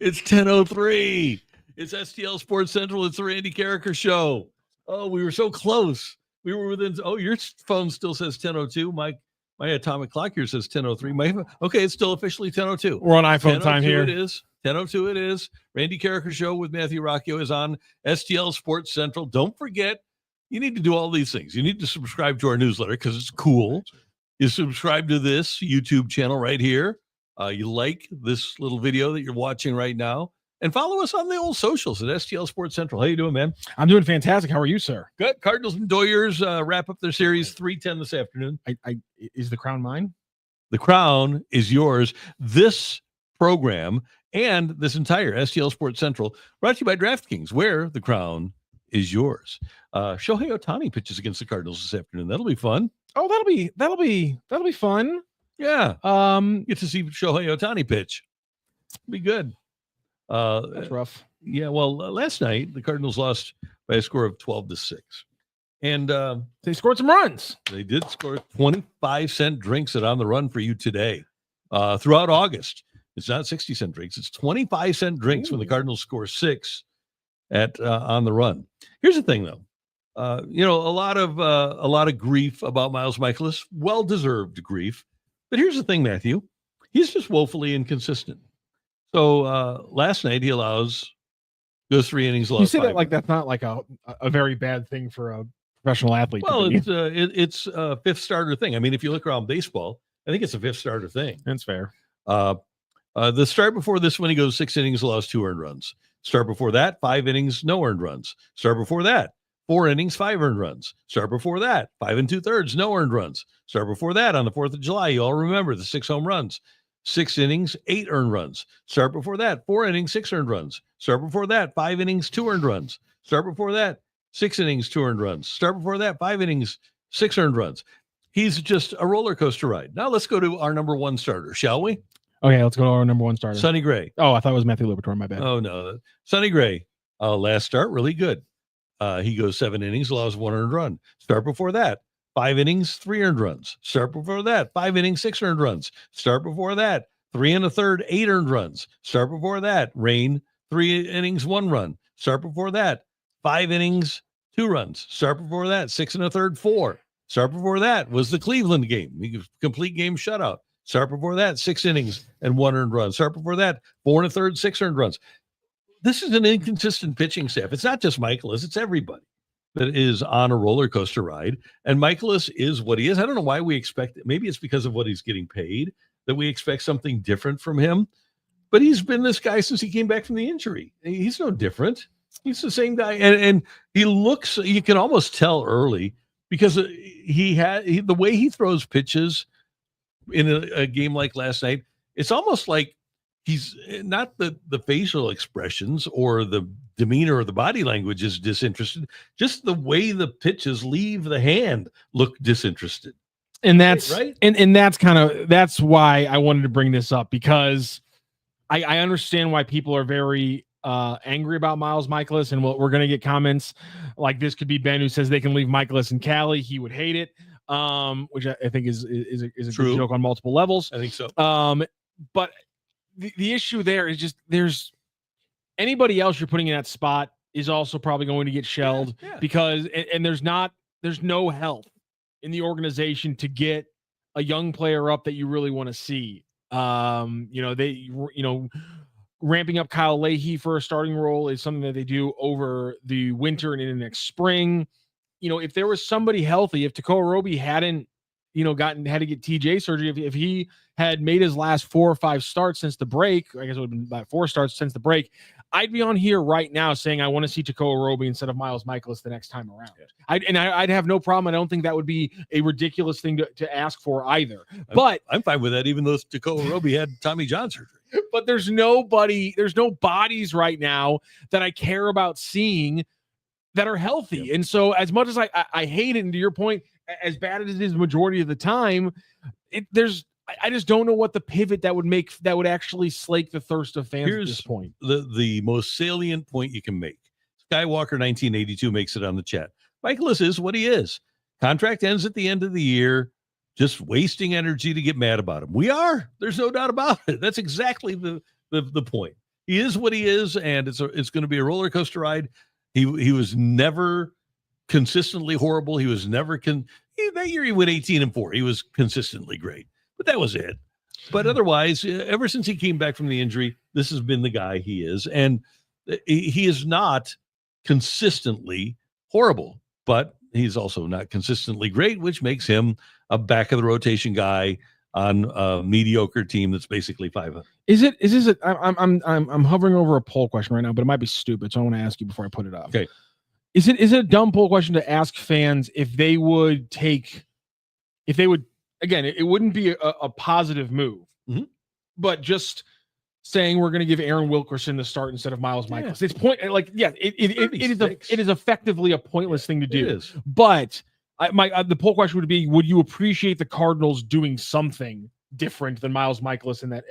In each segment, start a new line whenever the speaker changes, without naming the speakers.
It's 10:03. It's STL Sports Central. It's the Randy Karraker Show. Oh, we were so close. We were within. Oh, your phone still says 10:02. My atomic clock here says 10:03. Okay, it's still officially 10:02.
We're on iPhone time here.
It is 10:02. It is. Randy Karraker Show with Matthew Rocchio is on STL Sports Central. Don't forget, you need to do all these things. You need to subscribe to our newsletter because it's cool. You subscribe to this YouTube channel right here. You like this little video that you're watching right now. And follow us on the old socials at STL Sports Central. How you doing, man?
I'm doing fantastic. How are you, sir?
Good. Cardinals and Doyers wrap up their series 3-10 this afternoon.
Is the crown mine?
The crown is yours. This program and this entire STL Sports Central brought to you by DraftKings, where the crown is yours. Shohei Ohtani pitches against the Cardinals this afternoon. That'll be fun.
Oh, that'll be fun.
Yeah. Get to see Shohei Ohtani pitch. Be good.
That's rough.
Yeah. Well, last night the Cardinals lost by a score of 12-6, and
they scored some runs.
They did score 25-cent drinks at On the Run for you today. Throughout August, it's not 60-cent drinks; it's 25-cent drinks. When the Cardinals score 6 at On the Run. Here's the thing, though. A lot of grief about Miles Mikolas, well-deserved grief. But here's the thing, Matthew. He's just woefully inconsistent. So last night he goes 3 innings.
You say that like that's not like a very bad thing for a professional athlete.
Well, it's a fifth starter thing. I mean, if you look around baseball, I think it's a fifth starter thing.
That's fair.
The start before this one, he goes 6 innings, allows 2 earned runs. Start before that, 5 innings, no earned runs. Start before that, 4 innings, 5 earned runs. Start before that, 5 2/3, no earned runs. Start before that, on the 4th of July, you all remember the 6 home runs. 6 innings, 8 earned runs. Start before that, 4 innings, 6 earned runs. Start before that, 5 innings, 2 earned runs. Start before that, 6 innings, 2 earned runs. Start before that, 5 innings, 6 earned runs. He's just a roller coaster ride. Now let's go to our number 1 starter, shall we?
Okay, let's go to our number 1 starter.
Sonny Gray.
Oh, I thought it was Matthew Liberatore, my bad.
Oh, no. Sonny Gray, last start, really good. He goes 7 innings, allows 1 earned run. Start before that, 5 innings, 3 earned runs. Start before that, 5 innings, 6 earned runs. Start before that, 3 1/3, 8 earned runs. Start before that, rain, 3 innings, 1 run. Start before that, 5 innings, 2 runs. Start before that, 6 1/3, 4. Start before that was the Cleveland game, complete game shutout. Start before that, 6 innings and 1 earned run. Start before that, 4 1/3, 6 earned runs. This is an inconsistent pitching staff. It's not just Mikolas, it's everybody that is on a roller coaster ride. And Mikolas is what he is. I don't know why we expect it. Maybe it's because of what he's getting paid that we expect something different from him. But he's been this guy since he came back from the injury. He's no different. He's the same guy. And he looks, you can almost tell early because the way he throws pitches in a game like last night, it's almost like he's not the facial expressions or the demeanor or the body language is disinterested. Just the way the pitches leave the hand look disinterested.
And that's
right.
And that's why I wanted to bring this up, because I understand why people are very angry about Miles Mikolas, and we're going to get comments like this. Could be Ben who says they can leave Mikolas in Cali. He would hate it, which I think is a good joke on multiple levels.
I think so.
But the issue there is just there's anybody else you're putting in that spot is also probably going to get shelled because there's no health in the organization to get a young player up that you really want to see. Ramping up Kyle Leahy for a starting role is something that they do over the winter and in the next spring. If there was somebody healthy, if Tekoa Roby hadn't, had to get TJ surgery, if he had made his last 4 or 5 starts since the break, I guess it would have been about 4 starts since the break, I'd be on here right now saying I want to see Tekoa Roby instead of Miles Mikolas the next time around. I'd have no problem. I don't think that would be a ridiculous thing to ask for either. But
I'm fine with that, even though Tekoa Roby had Tommy John surgery.
But there's no bodies right now that I care about seeing that are healthy. Yep. And so as much as I hate it, and to your point, as bad as it is the majority of the time, I just don't know what the pivot that would actually slake the thirst of fans at this point.
The most salient point you can make. Skywalker 1982 makes it on the chat. Mikolas is what he is. Contract ends at the end of the year. Just wasting energy to get mad about him. We are. There's no doubt about it. That's exactly the point. he is what he is, and it's going to be a roller coaster ride. He was never consistently horrible. He was never that year he went 18-4. He was consistently great, but that was it. But otherwise, ever since he came back from the injury, this has been the guy he is, and he is not consistently horrible, but he's also not consistently great, which makes him a back of the rotation guy on a mediocre team that's basically 500.
I'm hovering over a poll question right now, but it might be stupid, so I want to ask you before I put it up.
Okay.
Is it a dumb poll question to ask fans if they would again, it wouldn't be a positive move, but just saying we're going to give Aaron Wilkerson the start instead of Miles Mikolas. It's it is effectively a pointless thing to do.
It is.
But the poll question would be: would you appreciate the Cardinals doing something different than Miles Mikolas in that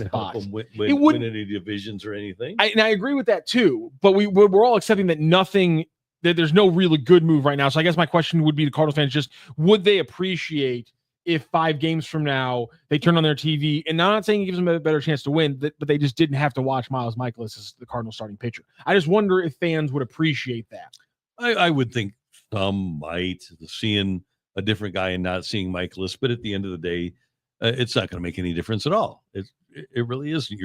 spot?
It wouldn't win any divisions or anything.
I agree with that too. But we're all accepting that there's no really good move right now. So I guess my question would be to Cardinals fans: just would they appreciate if 5 games from now they turn on their TV, and I'm not saying it gives them a better chance to win, but they just didn't have to watch Miles Mikolas as the Cardinals starting pitcher. I just wonder if fans would appreciate that.
I would think some might, seeing a different guy and not seeing Mikolas, but at the end of the day, it's not going to make any difference at all. It really isn't.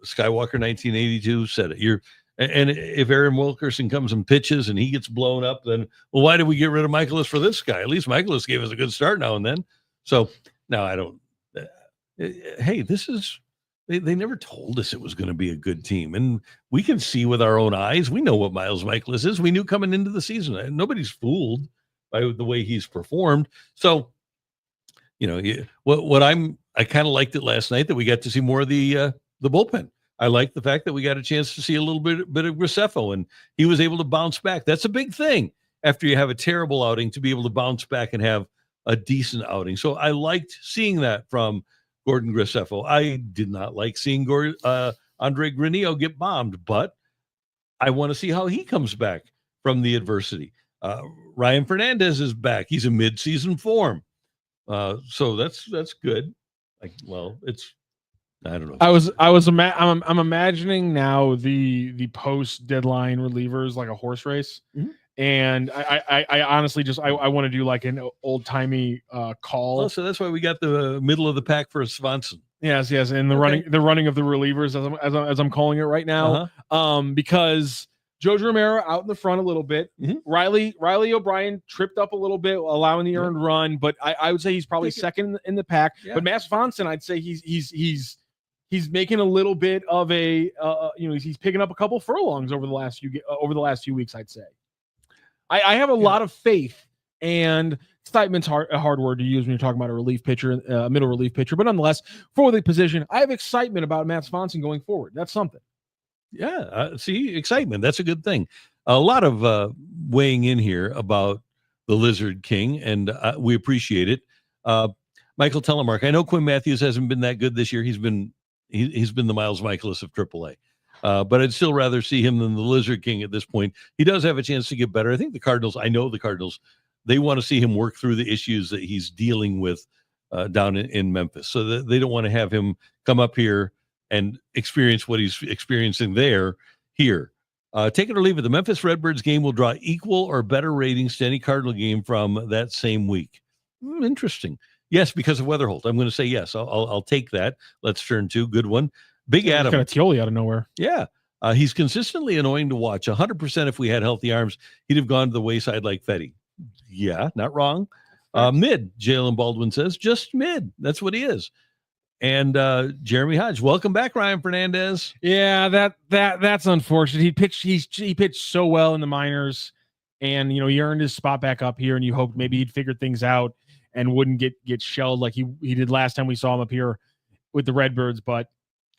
Skywalker 1982 said it. And if Aaron Wilkerson comes and pitches and he gets blown up, then, well, why did we get rid of Mikolas for this guy? At least Mikolas gave us a good start now and then. So now I don't. Hey, they never told us it was going to be a good team. And we can see with our own eyes. We know what Miles Mikolas is. We knew coming into the season. And nobody's fooled by the way he's performed. So, I kind of liked it last night that we got to see more of the bullpen. I like the fact that we got a chance to see a little bit of Graceffo, and he was able to bounce back. That's a big thing after you have a terrible outing, to be able to bounce back and have a decent outing. So I liked seeing that from Gordon Graceffo. I did not like seeing Andre Granillo get bombed, but I want to see how he comes back from the adversity. Ryan Fernandez is back. He's in mid-season form. So that's good. I don't know.
I'm imagining now the post deadline relievers like a horse race, and I honestly just I want to do like an old timey call.
Oh, so that's why we got the middle of the pack for Swanson.
Yes, and the running of the relievers as I'm calling it right now, because Jojo Romero out in the front a little bit. Riley O'Brien tripped up a little bit, allowing the earned run, but I would say he's probably second in the pack. Yeah. But Matt Swanson, I'd say he's making a little bit of a he's picking up a couple furlongs over the last few weeks. I'd say I have a lot of faith, and excitement's a hard word to use when you're talking about a relief pitcher, a middle relief pitcher, but nonetheless, for the position, I have excitement about Matt Swanson going forward. That's something.
Yeah, see, excitement. That's a good thing. A lot of weighing in here about the Lizard King, and we appreciate it. Michael Telemark, I know Quinn Mathews hasn't been that good this year. He's been the Miles Mikolas of AAA. But I'd still rather see him than the Lizard King at this point. He does have a chance to get better. I think the Cardinals, they want to see him work through the issues that he's dealing with down in Memphis. So that they don't want to have him come up here and experience what he's experiencing here. Take it or leave it. The Memphis Redbirds game will draw equal or better ratings to any Cardinal game from that same week. Interesting. Yes, because of Weatherholt. I'm going to say yes. I'll take that. Let's turn to good one. Big Adam.
Got a Tioli out of nowhere.
Yeah. He's consistently annoying to watch. 100% if we had healthy arms, he'd have gone to the wayside like Fetty. Yeah, not wrong. Mid, Jalen Baldwin says, just mid. That's what he is. And Jeremy Hodge, welcome back, Ryan Fernandez.
Yeah, that's unfortunate. He pitched so well in the minors, and he earned his spot back up here, and you hoped maybe he'd figure things out and wouldn't get shelled like he did last time we saw him up here with the Redbirds, but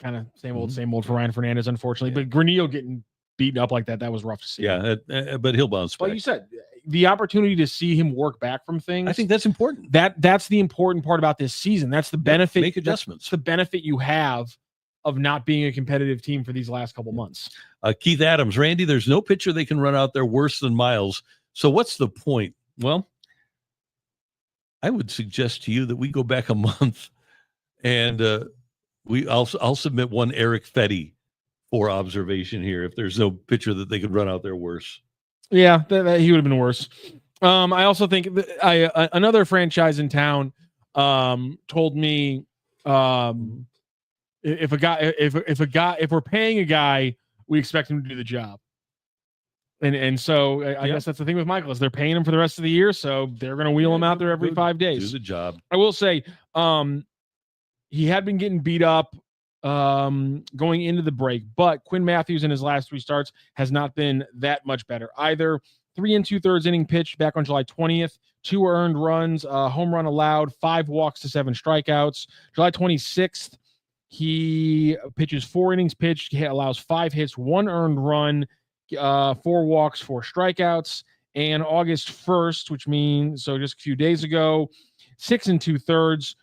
kind of same old for Ryan Fernandez, unfortunately. Yeah. But Granillo getting beaten up like that was rough to see.
Yeah, but he'll bounce back.
Like you said, the opportunity to see him work back from things.
I think that's important.
That's the important part about this season. That's the benefit.
Make adjustments.
That's the benefit you have of not being a competitive team for these last couple months.
Keith Adams, Randy, there's no pitcher they can run out there worse than Miles. So what's the point? Well, I would suggest to you that we go back a month and I'll submit one Eric Fetty for observation here. If there's no pitcher that they could run out there worse.
Yeah, he would have been worse. I also think another franchise in town told me if we're paying a guy, we expect him to do the job. And so I guess that's the thing with Mikolas. They're paying him for the rest of the year, so they're going to wheel him out there every 5 days.
Do the job.
I will say he had been getting beat up going into the break, but Quinn Mathews in his last 3 starts has not been that much better either. 3 2/3 inning pitch back on July 20th, 2 earned runs, home run allowed, 5 walks to 7 strikeouts. July 26th, he pitches 4 innings pitched. He allows 5 hits, 1 earned run, 4 walks, 4 strikeouts. And August 1st, which means so just a few days ago, 6 2/3,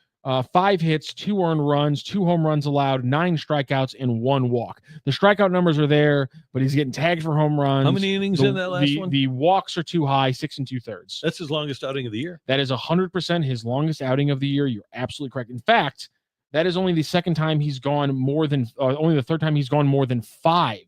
5 hits, 2 earned runs, 2 home runs allowed, 9 strikeouts, and 1 walk. The strikeout numbers are there, but he's getting tagged for home runs.
How many innings in that last one?
The walks are too high, 6 2/3.
That's his longest outing of the year.
That is 100% his longest outing of the year. You're absolutely correct. In fact, that is only the second time he's gone more than, only the third time he's gone more than 5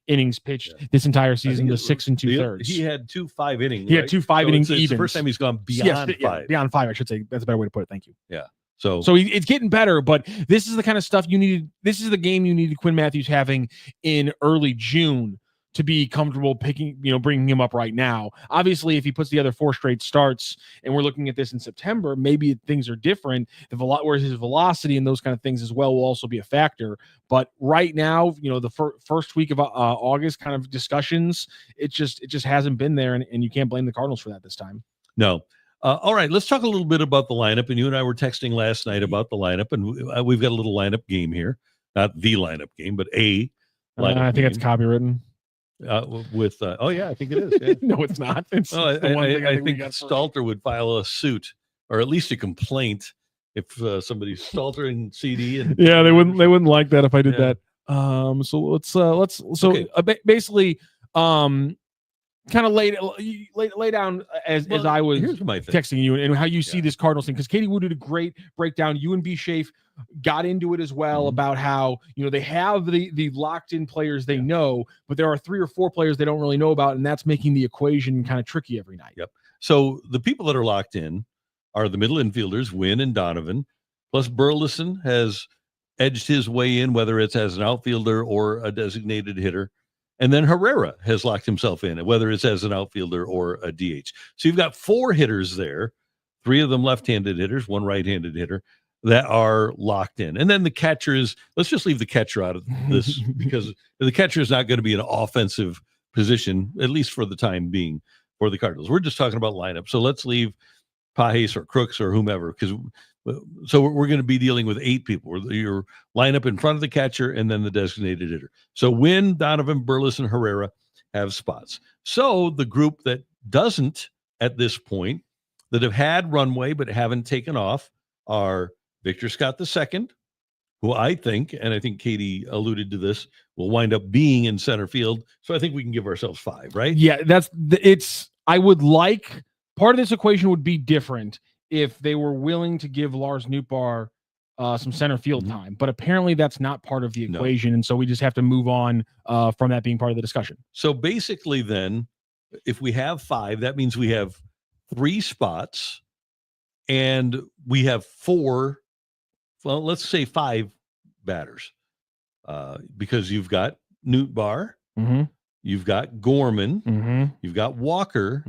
innings pitched this entire season, the 6 2/3.
He had 2 5-inning.
He had 2 5-inning evens.
It's the first time he's gone beyond 5.
Beyond 5, I should say. That's a better way to put it. Thank you.
Yeah.
So it's getting better, but this is the kind of stuff you needed. This is the game you needed Quinn Mathews having in early June to be comfortable bringing him up right now. Obviously, if he puts together 4 straight starts and we're looking at this in September, maybe things are different. Whereas his velocity and those kind of things as well will also be a factor. But right now, the first week of August kind of discussions, it just hasn't been there, and you can't blame the Cardinals for that this time.
No. All right, let's talk a little bit about the lineup. And you and I were texting last night about the lineup, and we've got a little lineup game here. Not the lineup game, but a lineup
I think it's copywritten.
I think it is. Yeah.
No, it's not. It's
I think Stalter would file a suit or at least a complaint if somebody's Staltering CD. And
yeah, they wouldn't like that if I did that. Basically, kind of lay down as I was texting you and how you see this Cardinals thing, because Katie Wu did a great breakdown. You and B. Shafe got into it as well about how they have the locked in players they know, but there are 3 or 4 players they don't really know about, and that's making the equation kind of tricky every night.
Yep. So the people that are locked in are the middle infielders, Wynn and Donovan, plus Burleson has edged his way in, whether it's as an outfielder or a designated hitter. And then Herrera has locked himself in, whether it's as an outfielder or a DH. So you've got 4 hitters there, 3 of them left-handed hitters, 1 right-handed hitter that are locked in. And then the catchers, let's just leave the catcher out of this because the catcher is not going to be an offensive position, at least for the time being, for the Cardinals. We're just talking about lineup. So let's leave Pajes or Crooks or whomever, because we're going to be dealing with 8 people. Your lineup in front of the catcher and then the designated hitter. So Wynn, Donovan, Burleson, Herrera have spots. So the group that doesn't at this point, that have had runway but haven't taken off, are Victor Scott II, who I think Katie alluded to this, will wind up being in center field. So I think we can give ourselves 5, right?
Yeah, I would like, part of this equation would be different if they were willing to give Lars Nootbaar some center field time. But apparently that's not part of the equation, and so we just have to move on from that being part of the discussion.
So basically then, if we have 5, that means we have 3 spots, and we have 4, well, let's say 5 batters, because you've got Nootbaar, you've got Gorman, you've got Walker,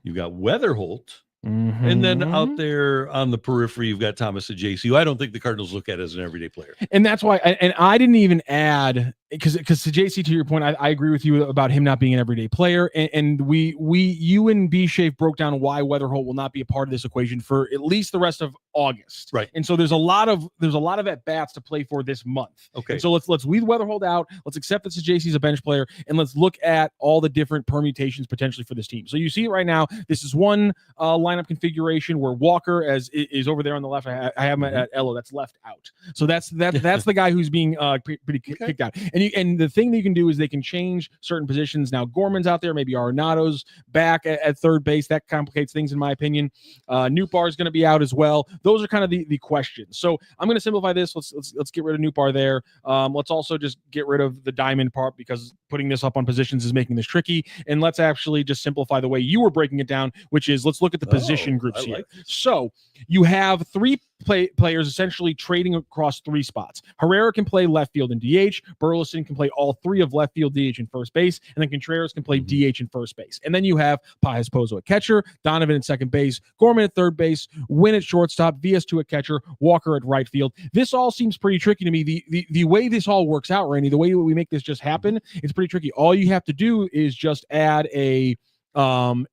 you've got Weatherholt, and then out there on the periphery, you've got Thomas Ajayci, who I don't think the Cardinals look at as an everyday player.
And that's why, and I didn't even add, because Ajayci, to your point, I agree with you about him not being an everyday player. And you and B. Shafe broke down why Weatherholt will not be a part of this equation for at least the rest of August.
Right.
And so there's a lot of at bats to play for this month.
Okay.
And so let's weed Weatherholt out. Let's accept that Ajayci's a bench player, and let's look at all the different permutations potentially for this team. So you see it right now. This is one lineup configuration where Walker is over there on the left. I have him at Elo. That's left out. So that's the guy who's being pretty kicked out. And the thing that you can do is they can change certain positions. Now Gorman's out there, maybe Arenado's back at third base. That complicates things in my opinion. Noot is going to be out as well. Those are kind of the questions. So I'm going to simplify this. Let's get rid of Noot there. Let's also just get rid of the diamond part because putting this up on positions is making this tricky. And let's actually just simplify the way you were breaking it down, which is let's look at the position groups here. So you have three players essentially trading across three spots. Karraker can play left field and DH. Burleson can play all three of left field, DH, and first base. And then Contreras can play DH and first base. And then you have Paez Pozo at catcher, Donovan at second base, Gorman at third base, Wynn at shortstop, VS2 at catcher, Walker at right field. This all seems pretty tricky to me. The way this all works out, Randy, the way we make this just happen, it's pretty tricky. All you have to do is just add a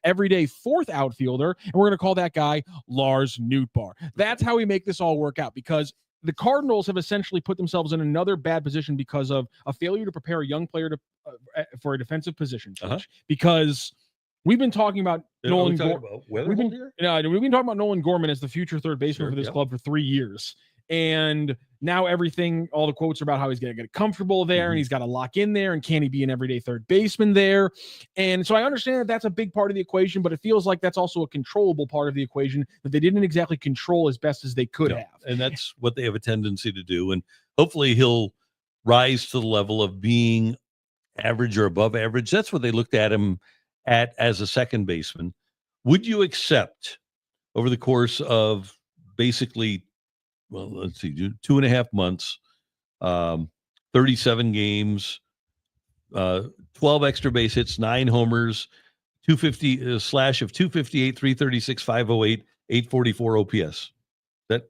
everyday fourth outfielder, and we're going to call that guy Lars Noot. That's how we make this all work out, because the Cardinals have essentially put themselves in another bad position because of a failure to prepare a young player for a defensive position change. Because we've been talking about Nolan Gorman. We've been talking about Nolan Gorman as the future third baseman for this club for 3 years. And now all the quotes are about how he's going to get comfortable there and he's got to lock in there, and can he be an everyday third baseman there? And so I understand that that's a big part of the equation, but it feels like that's also a controllable part of the equation that they didn't exactly control as best as they could have.
And that's what they have a tendency to do. And hopefully he'll rise to the level of being average or above average. That's what they looked at him at as a second baseman. Would you accept over the course of basically, well, let's see, 2.5 months, 37 games, 12 extra base hits, 9 homers, 250 slash of 258, 336, 508, 844 OPS. That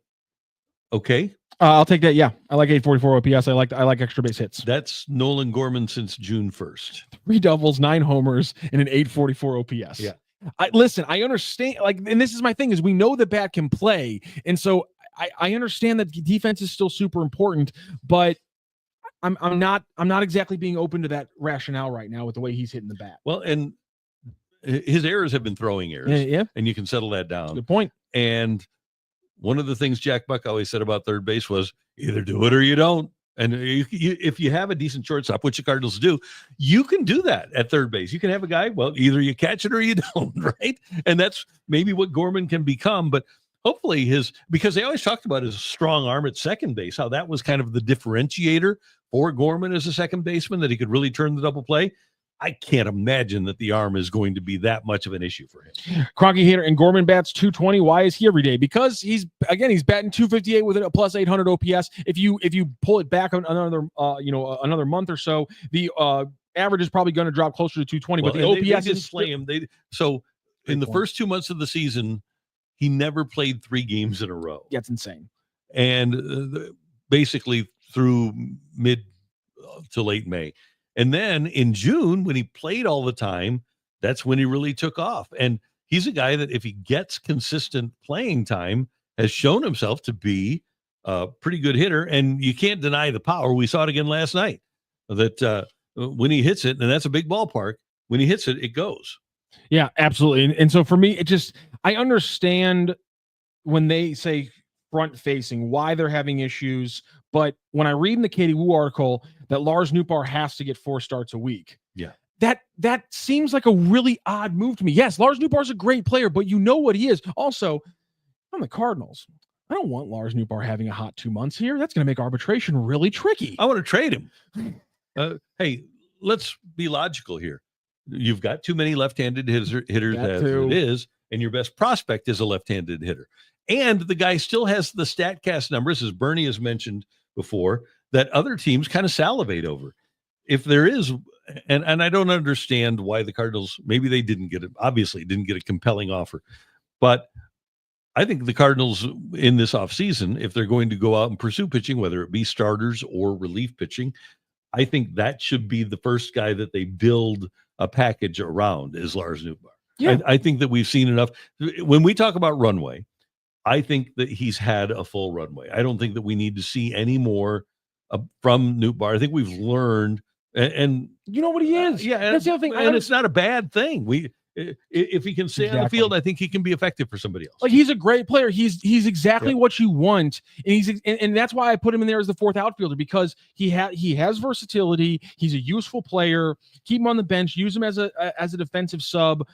okay?
I'll take that. Yeah, I like 844 OPS. I like extra base hits.
That's Nolan Gorman since June 1st.
3 doubles, 9 homers, and an 844 OPS.
Yeah.
I understand. And this is my thing: is we know the bat can play, and so I understand that defense is still super important, but I'm not exactly being open to that rationale right now with the way he's hitting the bat.
Well, and his errors have been throwing errors.
Yeah.
And you can settle that down.
Good point.
And one of the things Jack Buck always said about third base was either do it or you don't. And if you have a decent shortstop, which the Cardinals do, you can do that at third base. You can have a guy, well, either you catch it or you don't, right? And that's maybe what Gorman can become. But hopefully because they always talked about his strong arm at second base, how that was kind of the differentiator for Gorman as a second baseman, that he could really turn the double play. I can't imagine that the arm is going to be that much of an issue for him.
Crocky hitter, and Gorman bats 220. Why is he every day? Because he's batting 258 with a plus 800 OPS. If you pull it back on another month or so, the average is probably going to drop closer to 220. But the OPS
is slam. In the first 2 months of the season, he never played 3 games in a row.
That's insane.
And basically through mid to late May. And then in June, when he played all the time, that's when he really took off. And he's a guy that if he gets consistent playing time, has shown himself to be a pretty good hitter. And you can't deny the power. We saw it again last night, that when he hits it, and that's a big ballpark, when he hits it, it goes. Yeah, absolutely. And so for me, I understand when they say front facing, why they're having issues. But when I read in the Katie Wu article that Lars Noot has to get 4 starts a week, that seems like a really odd move to me. Yes, Lars Noot is a great player, but you know what he is. Also, I'm the Cardinals. I don't want Lars Noot having a hot 2 months here. That's going to make arbitration really tricky. I want to trade him. Hey, let's be logical here. You've got too many left-handed hitters as it is, and your best prospect is a left-handed hitter. And the guy still has the StatCast numbers, as Bernie has mentioned before, that other teams kind of salivate over. If there is, and I don't understand why the Cardinals, maybe they obviously didn't get a compelling offer. But I think the Cardinals in this offseason, if they're going to go out and pursue pitching, whether it be starters or relief pitching, I think that should be the first guy that they build a package around, is Lars Noot. Yeah. I think that we've seen enough. When we talk about runway, I think that he's had a full runway. I don't think that we need to see any more from Noot. I think we've learned, and
you know what he is.
Yeah,
that's the other thing.
And it's not a bad thing. If he can stay on the field, I think he can be effective for somebody else.
Like, he's a great player. He's exactly what you want, and that's why I put him in there as the fourth outfielder, because he has versatility. He's a useful player. Keep him on the bench. Use him as a defensive sub.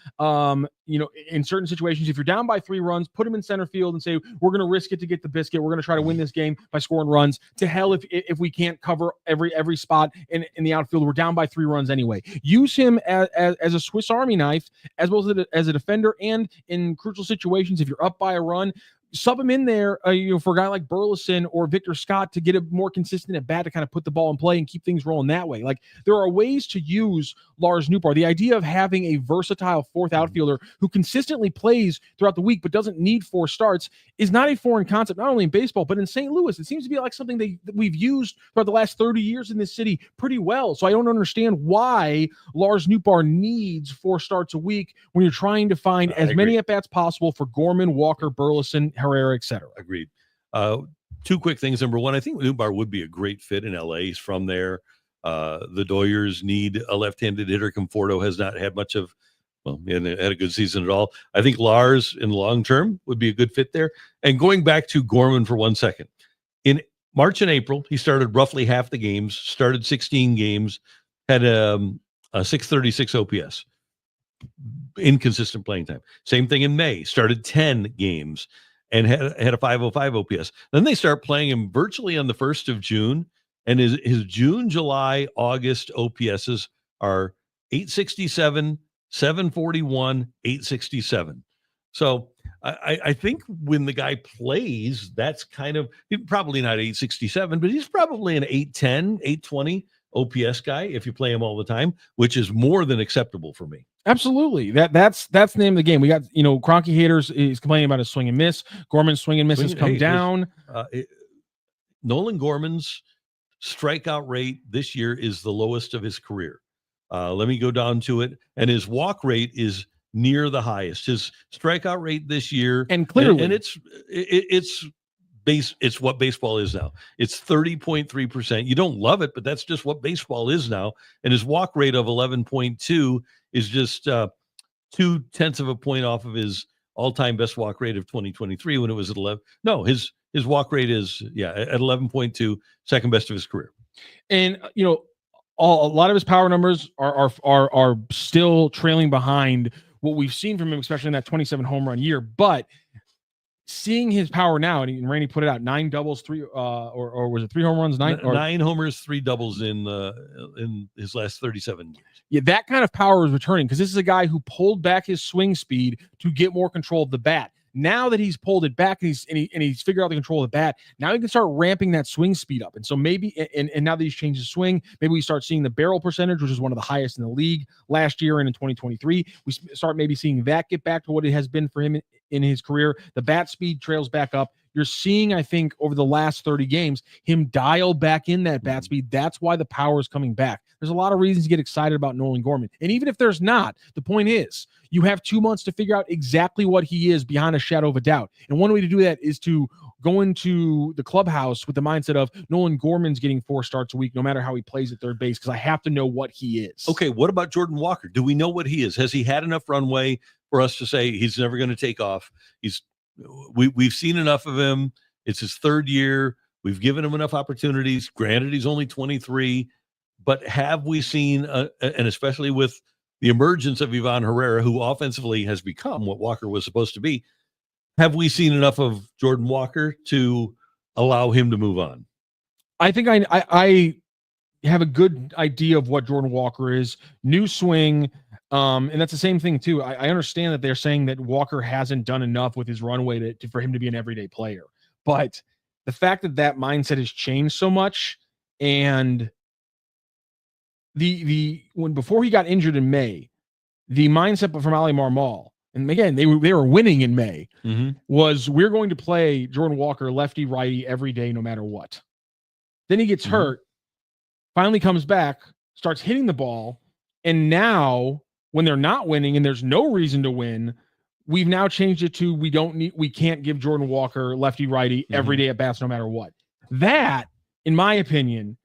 In certain situations, if you're down by 3 runs, put him in center field and say, we're going to risk it to get the biscuit. We're going to try to win this game by scoring runs. To hell if we can't cover every spot in the outfield. We're down by 3 runs anyway. Use him as a Swiss Army knife, as well as a defender, and in crucial situations, if you're up by a run, sub him in there, for a guy like Burleson or Victor Scott to get a more consistent at bat to kind of put the ball in play and keep things rolling that way. Like, there are ways to use Lars Noot. The idea of having a versatile fourth outfielder who consistently plays throughout the week but doesn't need 4 starts is not a foreign concept, not only in baseball, but in St. Louis. It seems to be like something that we've used throughout the last 30 years in this city pretty well. So I don't understand why Lars Noot needs 4 starts a week when you're trying to find as many at-bats possible for Gorman, Walker, Burleson, Karraker, etc.
Agreed. 2 quick things. Number 1, I think Noot would be a great fit in LA. He's from there. The Doyers need a left-handed hitter. Conforto has not had much of, had a good season at all. I think Lars in the long term would be a good fit there. And going back to Gorman for 1 second, in March and April, he started roughly half the games, started 16 games, had a 636 OPS. Inconsistent playing time. Same thing in May, started 10 games and had a 505 OPS. Then they start playing him virtually on the 1st of June, and his June, July, August OPSs are 867, 741, 867. So I think when the guy plays, that's kind of, probably not 867, but he's probably an 810, 820 OPS guy if you play him all the time, which is more than acceptable for me.
Absolutely. That's the name of the game. We got, Kroenke haters is complaining about his swing and miss. Gorman's swing and miss has come down.
Nolan Gorman's strikeout rate this year is the lowest of his career. Let me go down to it. And his walk rate is near the highest. His strikeout rate this year,
and clearly,
and it's what baseball is now. It's 30.3%. You don't love it, but that's just what baseball is now. And his walk rate of 11.2 is just 0.2 of a point off of his all-time best walk rate of 2023 when it was at 11. No, his walk rate is at 11.2, second best of his career.
And a lot of his power numbers are still trailing behind what we've seen from him, especially in that 27 home run year. But seeing his power now, and Randy put it out, 9 doubles, 3 or was it 3 home runs,
9 homers, 3 doubles in his last 37 years.
Yeah, that kind of power is returning, because this is a guy who pulled back his swing speed to get more control of the bat. Now that he's pulled it back and he's figured out the control of the bat, now he can start ramping that swing speed up. And so maybe, and now that he's changed his swing, maybe we start seeing the barrel percentage, which is one of the highest in the league last year and in 2023. We start maybe seeing that get back to what it has been for him in his career. The bat speed trails back up. You're seeing, I think, over the last 30 games, him dial back in that bat speed. That's why the power is coming back. There's a lot of reasons to get excited about Nolan Gorman. And even if there's not, the point is, you have 2 months to figure out exactly what he is behind a shadow of a doubt. And one way to do that is to go into the clubhouse with the mindset of Nolan Gorman's getting 4 starts a week, no matter how he plays at third base, because I have to know what he is.
Okay, what about Jordan Walker? Do we know what he is? Has he had enough runway for us to say he's never going to take off? We've seen enough of him. It's his 3rd year. We've given him enough opportunities. Granted, he's only 23, but have we seen, and especially with the emergence of Ivan Herrera, who offensively has become what Walker was supposed to be, have we seen enough of Jordan Walker to allow him to move on?
I think I have a good idea of what Jordan Walker is. New swing. And that's the same thing too. I understand that they're saying that Walker hasn't done enough with his runway for him to be an everyday player. But the fact that mindset has changed so much, and when before he got injured in May, the mindset from Ali Marmol, and again they were winning in May, was we're going to play Jordan Walker lefty righty every day no matter what. Then he gets hurt, finally comes back, starts hitting the ball, and now when they're not winning and there's no reason to win, we've now changed it to we can't give Jordan Walker lefty righty every day at bats no matter what. That, in my opinion,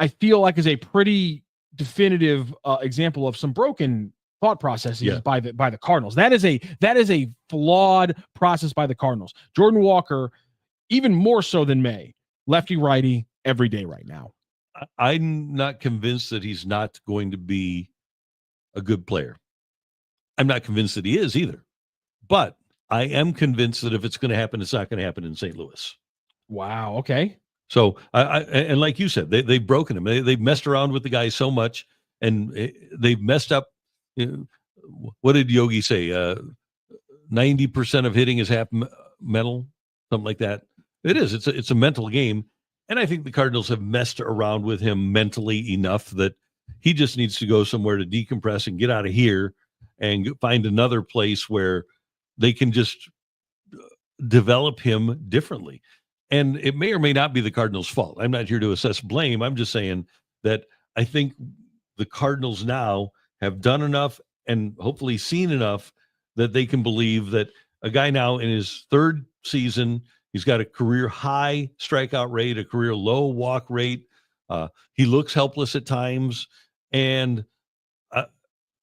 I feel like is a pretty definitive example of some broken thought processes by the Cardinals. That is a flawed process by the Cardinals. Jordan Walker, even more so than May, lefty righty every day right now.
I'm not convinced that he's not going to be a good player. I'm not convinced that he is either. But I am convinced that if it's going to happen, it's not going to happen in St. Louis.
Wow. Okay.
So, and like you said, they've broken him. They've messed around with the guy so much, and they've messed up. What did Yogi say? 90% of hitting is half mental, something like that. It is. It's a mental game. And I think the Cardinals have messed around with him mentally enough that he just needs to go somewhere to decompress and get out of here and find another place where they can just develop him differently. And it may or may not be the Cardinals' fault. I'm not here to assess blame. I'm just saying that I think the Cardinals now have done enough and hopefully seen enough that they can believe that a guy now in his third season, he's got a career high strikeout rate, a career low walk rate. He looks helpless at times. And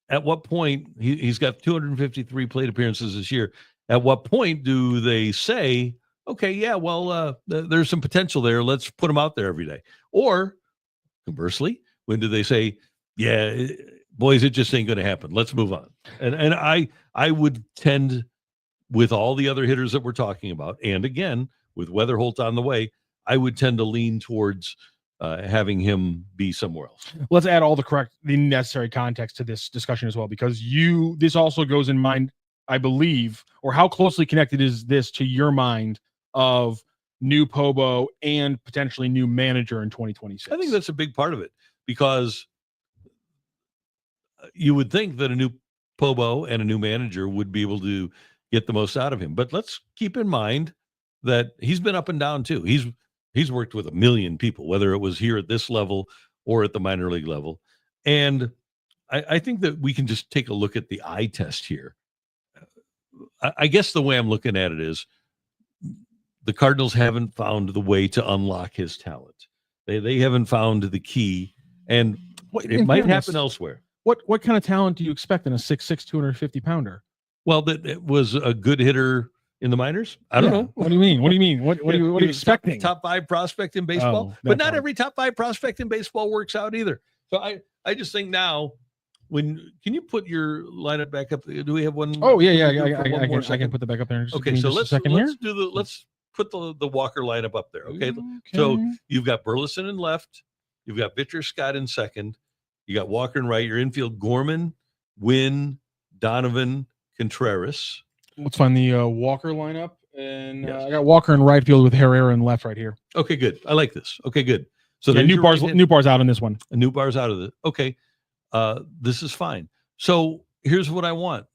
at what point, he's got 253 plate appearances this year. At what point do they say, okay, yeah, well, there's some potential there. Let's put him out there every day. Or conversely, when do they say, yeah, boys, it just ain't going to happen. Let's move on. And I would tend, with all the other hitters that we're talking about, and again, with Weatherholt on the way, I would tend to lean towards having him be somewhere else.
Let's add all the necessary context to this discussion as well, because this also goes in mind, I believe, or how closely connected is this to your mind of new Pobo and potentially new manager in 2026?
I think that's a big part of it, because you would think that a new Pobo and a new manager would be able to get the most out of him. But let's keep in mind that he's been up and down too. He's worked with a million people, whether it was here at this level or at the minor league level. And I think that we can just take a look at the eye test here. I guess the way I'm looking at it is the Cardinals haven't found the way to unlock his talent. They haven't found the key, and it might happen elsewhere.
What kind of talent do you expect in a 6'6", 250-pounder?
Well, that it was a good hitter in the minors. I don't know.
What do you mean? What do you mean? What are you expecting?
Top 5 prospect in baseball, but not every top 5 prospect in baseball works out either. So I just think now, can you put your lineup back up? Do we have one?
Oh yeah. I can put the back up there.
Okay, so let's put the Walker lineup up there. Okay. So you've got Burleson in left, you've got Vitcher Scott in second, you got Walker in right. Your infield: Gorman, Wynn, Donovan, Contreras.
Let's find the Walker lineup, and I got Walker in right field with Karraker in left right here.
Okay, good. I like this. Okay, good. So
Noot Bar's out on this one.
Noot Bar's out of it. Okay, this is fine. So here's what I want.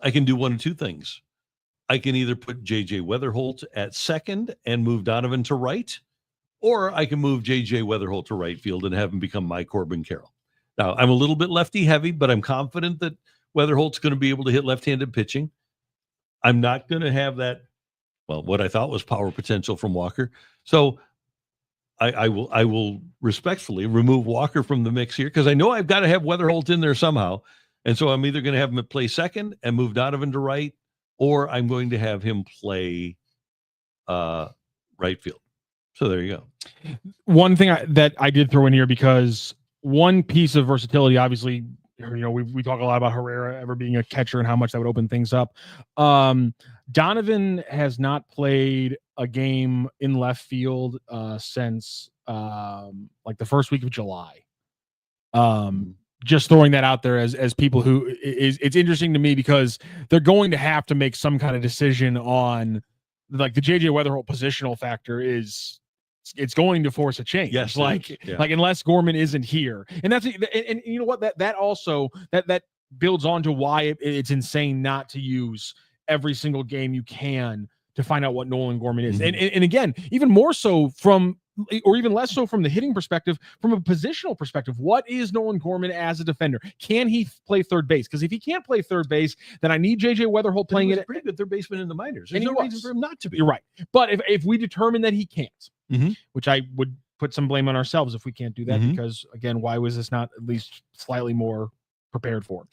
I can do one of two things. I can either put J.J. Weatherholt at second and move Donovan to right, or I can move J.J. Weatherholt to right field and have him become my Corbin Carroll. Now, I'm a little bit lefty heavy, but I'm confident that Weatherholt's going to be able to hit left-handed pitching. I'm not going to have that, what I thought was power potential from Walker. So I will respectfully remove Walker from the mix here, because I know I've got to have Weatherholt in there somehow. And so I'm either going to have him play second and move Donovan to right, or I'm going to have him play right field. So there you go.
One thing that I did throw in here, because one piece of versatility, obviously, we talk a lot about Karraker ever being a catcher and how much that would open things up. Donovan has not played a game in left field since like the first week of July. Just throwing that out there as people who it's interesting to me, because they're going to have to make some kind of decision on, like, the JJ Weatherholt positional factor it's going to force a change.
Yes,
like unless Gorman isn't here, and that's and you know what, that also that builds onto why it's insane not to use every single game you can to find out what Nolan Gorman is.
Mm-hmm.
And again, even more so or even less so from the hitting perspective, from a positional perspective, what is Nolan Gorman as a defender? Can he play third base? Because if he can't play third base, then I need JJ Weatherholt playing it.
Pretty good third baseman in the minors. There's
no
reason for him not to be.
You're right. But if we determine that he can't,
mm-hmm.
which I would put some blame on ourselves if we can't do that,
mm-hmm.
because again, why was this not at least slightly more prepared for.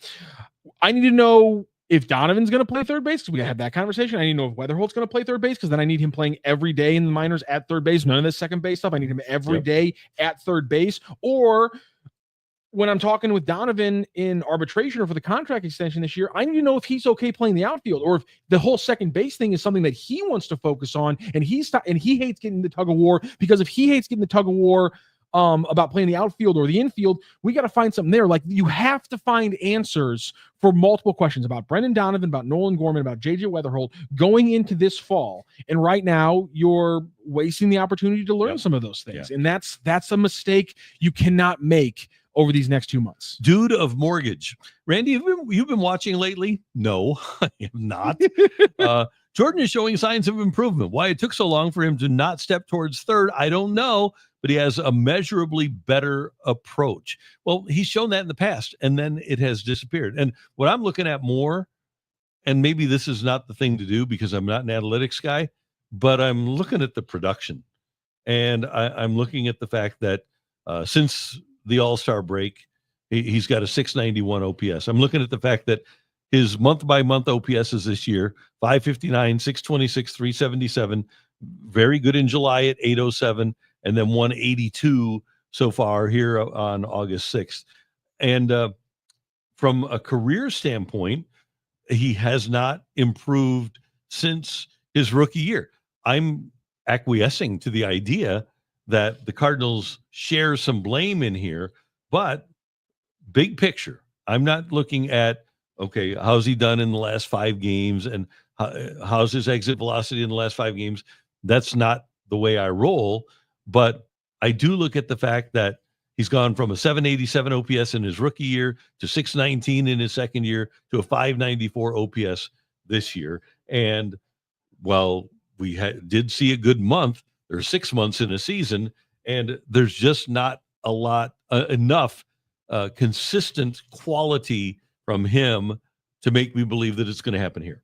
I need to know if Donovan's going to play third base, because we had that conversation. I need to know if Weatherholt's going to play third base, because then I need him playing every day in the minors at third base. None of this second base stuff. I need him every day at third base. Or when I'm talking with Donovan in arbitration or for the contract extension this year, I need to know if he's okay playing the outfield, or if the whole second base thing is something that he wants to focus on, and he hates getting the tug of war. Because if he hates getting the tug of war about playing the outfield or the infield, we got to find something there. Like, you have to find answers for multiple questions about Brendan Donovan, about Nolan Gorman, about JJ Weatherholt going into this fall. And right now, you're wasting the opportunity to learn some of those things. And that's a mistake you cannot make over these next 2 months.
Dude of Mortgage. Randy, you've been watching lately? No, I am not. Jordan is showing signs of improvement. Why it took so long for him to not step towards third, I don't know, but he has a measurably better approach. Well, he's shown that in the past, and then it has disappeared. And what I'm looking at more, and maybe this is not the thing to do because I'm not an analytics guy, but I'm looking at the production. And I'm looking at the fact that since the All-Star break, he's got a 691 OPS. I'm looking at the fact that his month-by-month OPS is this year, 559, 626, 377, very good in July at 807, and then 182 so far here on August 6th. And from a career standpoint, he has not improved since his rookie year. I'm acquiescing to the idea that the Cardinals share some blame in here, but big picture, I'm not looking at, okay, how's he done in the last 5 games and how's his exit velocity in the last 5 games. That's not the way I roll, but I do look at the fact that he's gone from a 787 OPS in his rookie year to 619 in his second year to a 594 OPS this year. And while we did see a good month, there's 6 months in a season, and there's just not a lot enough consistent quality from him to make me believe that it's going to happen here.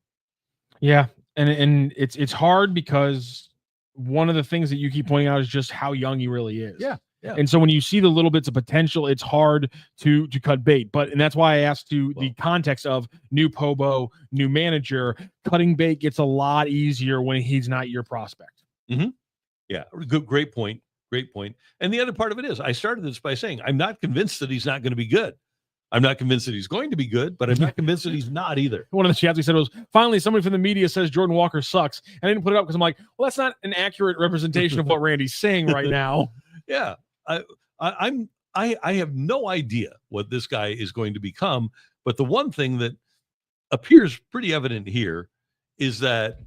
Yeah, and it's hard because one of the things that you keep pointing out is just how young he really is.
Yeah.
And so when you see the little bits of potential, it's hard to cut bait. And that's why I asked the context of new Pobo, new manager. Cutting bait gets a lot easier when he's not your prospect.
Mm-hmm. Yeah, good, great point. Great point. And the other part of it is, I started this by saying, I'm not convinced that he's not going to be good. I'm not convinced that he's going to be good, but I'm not convinced that he's not either.
One of the chats we said was, finally, somebody from the media says Jordan Walker sucks. And I didn't put it up because I'm like, well, that's not an accurate representation of what Randy's saying right now.
Yeah. I have no idea what this guy is going to become, but the one thing that appears pretty evident here is that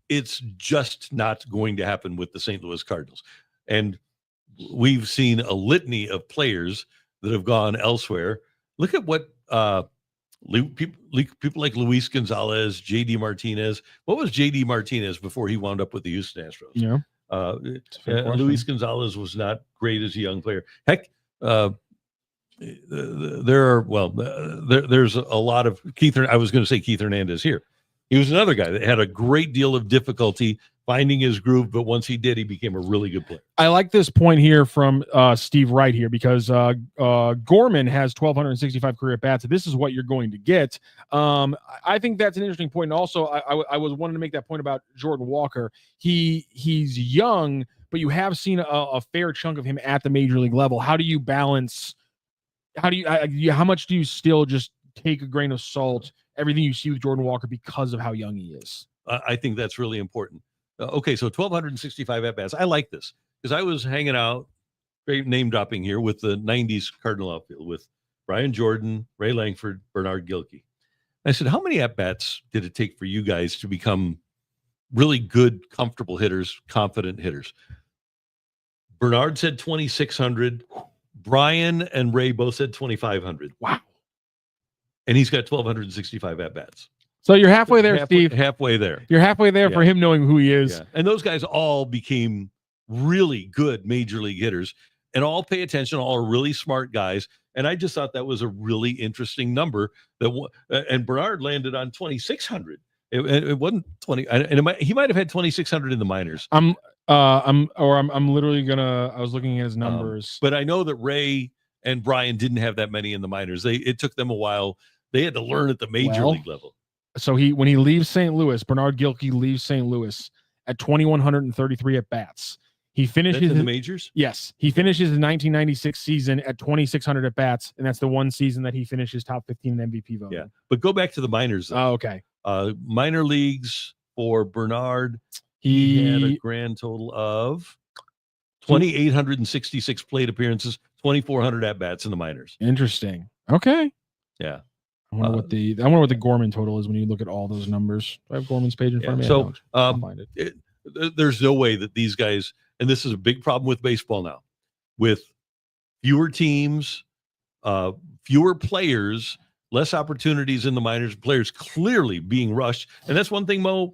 it's just not going to happen with the St. Louis Cardinals. And we've seen a litany of players that have gone elsewhere. Look at what people like Luis Gonzalez, J.D. Martinez. What was J.D. Martinez before he wound up with the Houston Astros?
Yeah.
Luis Gonzalez was not great as a young player. Heck, there's a lot of Keith. I was going to say Keith Hernandez here. He was another guy that had a great deal of difficulty finding his groove, but once he did, he became a really good player.
I like this point here from Steve Wright here, because Gorman has 1,265 career at-bats. So this is what you're going to get. I think that's an interesting point. And also, I was wanting to make that point about Jordan Walker. He's young, but you have seen a fair chunk of him at the major league level. How do you balance? How much do you still just take a grain of salt everything you see with Jordan Walker because of how young he is?
I think that's really important. Okay, so 1,265 at-bats. I like this because I was hanging out, great name dropping here, with the 90s Cardinal outfield with Brian Jordan, Ray Lankford, Bernard Gilkey. I said, how many at-bats did it take for you guys to become really good, comfortable hitters, confident hitters? Bernard said 2,600. Brian and Ray both said 2,500.
Wow.
And he's got 1,265 at-bats.
So you're halfway there, Steve.
Halfway there.
You're halfway there for him knowing who he is.
Yeah. And those guys all became really good major league hitters and all pay attention, all are really smart guys. And I just thought that was a really interesting number. And Bernard landed on 2,600. It wasn't 20. And he might have had 2,600 in the minors.
I'm literally gonna. I was looking at his numbers,
but I know that Ray and Brian didn't have that many in the minors. It took them a while. They had to learn at the major league level.
So when he leaves St. Louis, Bernard Gilkey leaves St. Louis at 2,133 at bats. He finishes
in the majors.
Yes, he finishes the 1996 season at 2,600 at bats, and that's the one season that he finishes top 15 in MVP voting.
Yeah, but go back to the minors. Though.
Oh, okay.
Minor leagues for Bernard, he had a grand total of 2,866 plate appearances, 2,400 at bats in the minors.
Interesting. Okay.
Yeah.
I wonder what the Gorman total is when you look at all those numbers. Do I have Gorman's page in front of me?
So
I'll find it.
There's no way that these guys, and this is a big problem with baseball now, with fewer teams, fewer players, less opportunities in the minors, players clearly being rushed. And that's one thing Mo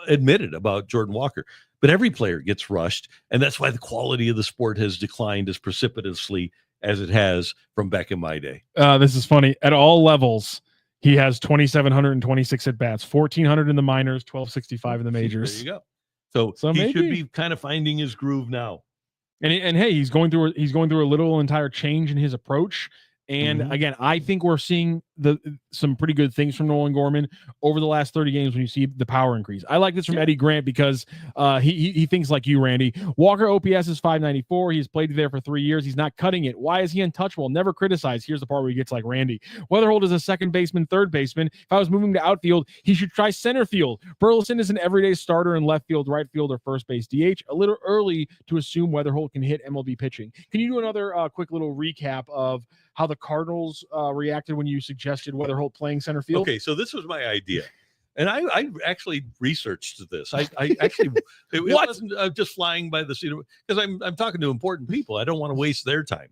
admitted about Jordan Walker. But every player gets rushed, and that's why the quality of the sport has declined as precipitously as it has from back in my day.
This is funny. At all levels, he has 2,726 at bats, 1,400 in the minors, 1,265 in the majors.
There you go. So he should be kind of finding his groove now.
And hey, he's going through a little entire change in his approach. And again, I think we're seeing some pretty good things from Nolan Gorman over the last 30 games when you see the power increase. I like this from Eddie Grant because he thinks like you, Randy. Walker OPS is 594. He's played there for 3 years. He's not cutting it. Why is he untouchable? Never criticized. Here's the part where he gets like Randy. Weatherholt is a second baseman, third baseman. If I was moving to outfield, he should try center field. Burleson is an everyday starter in left field, right field, or first base DH. A little early to assume Weatherholt can hit MLB pitching. Can you do another quick little recap of how the Cardinals reacted when you suggested Weatherholt playing center field?
Okay, so this was my idea. And I actually researched this. I actually, it wasn't just flying by the seat of, because I'm talking to important people. I don't want to waste their time.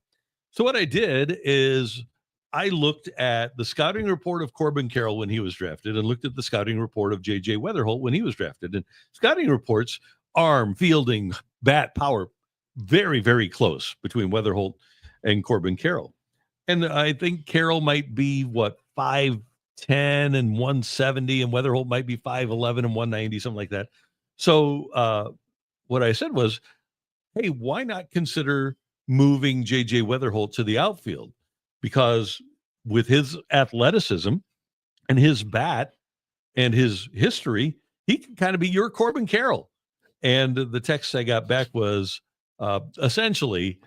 So what I did is I looked at the scouting report of Corbin Carroll when he was drafted and looked at the scouting report of J.J. Weatherholt when he was drafted. And scouting reports, arm, fielding, bat, power, very, very close between Weatherholt and Corbin Carroll. And I think Carroll might be 5'10" and 170, and Weatherholt might be 5'11" and 190, something like that. So what I said was, hey, why not consider moving J.J. Weatherholt to the outfield? Because with his athleticism and his bat and his history, he can kind of be your Corbin Carroll. And the text I got back was essentially,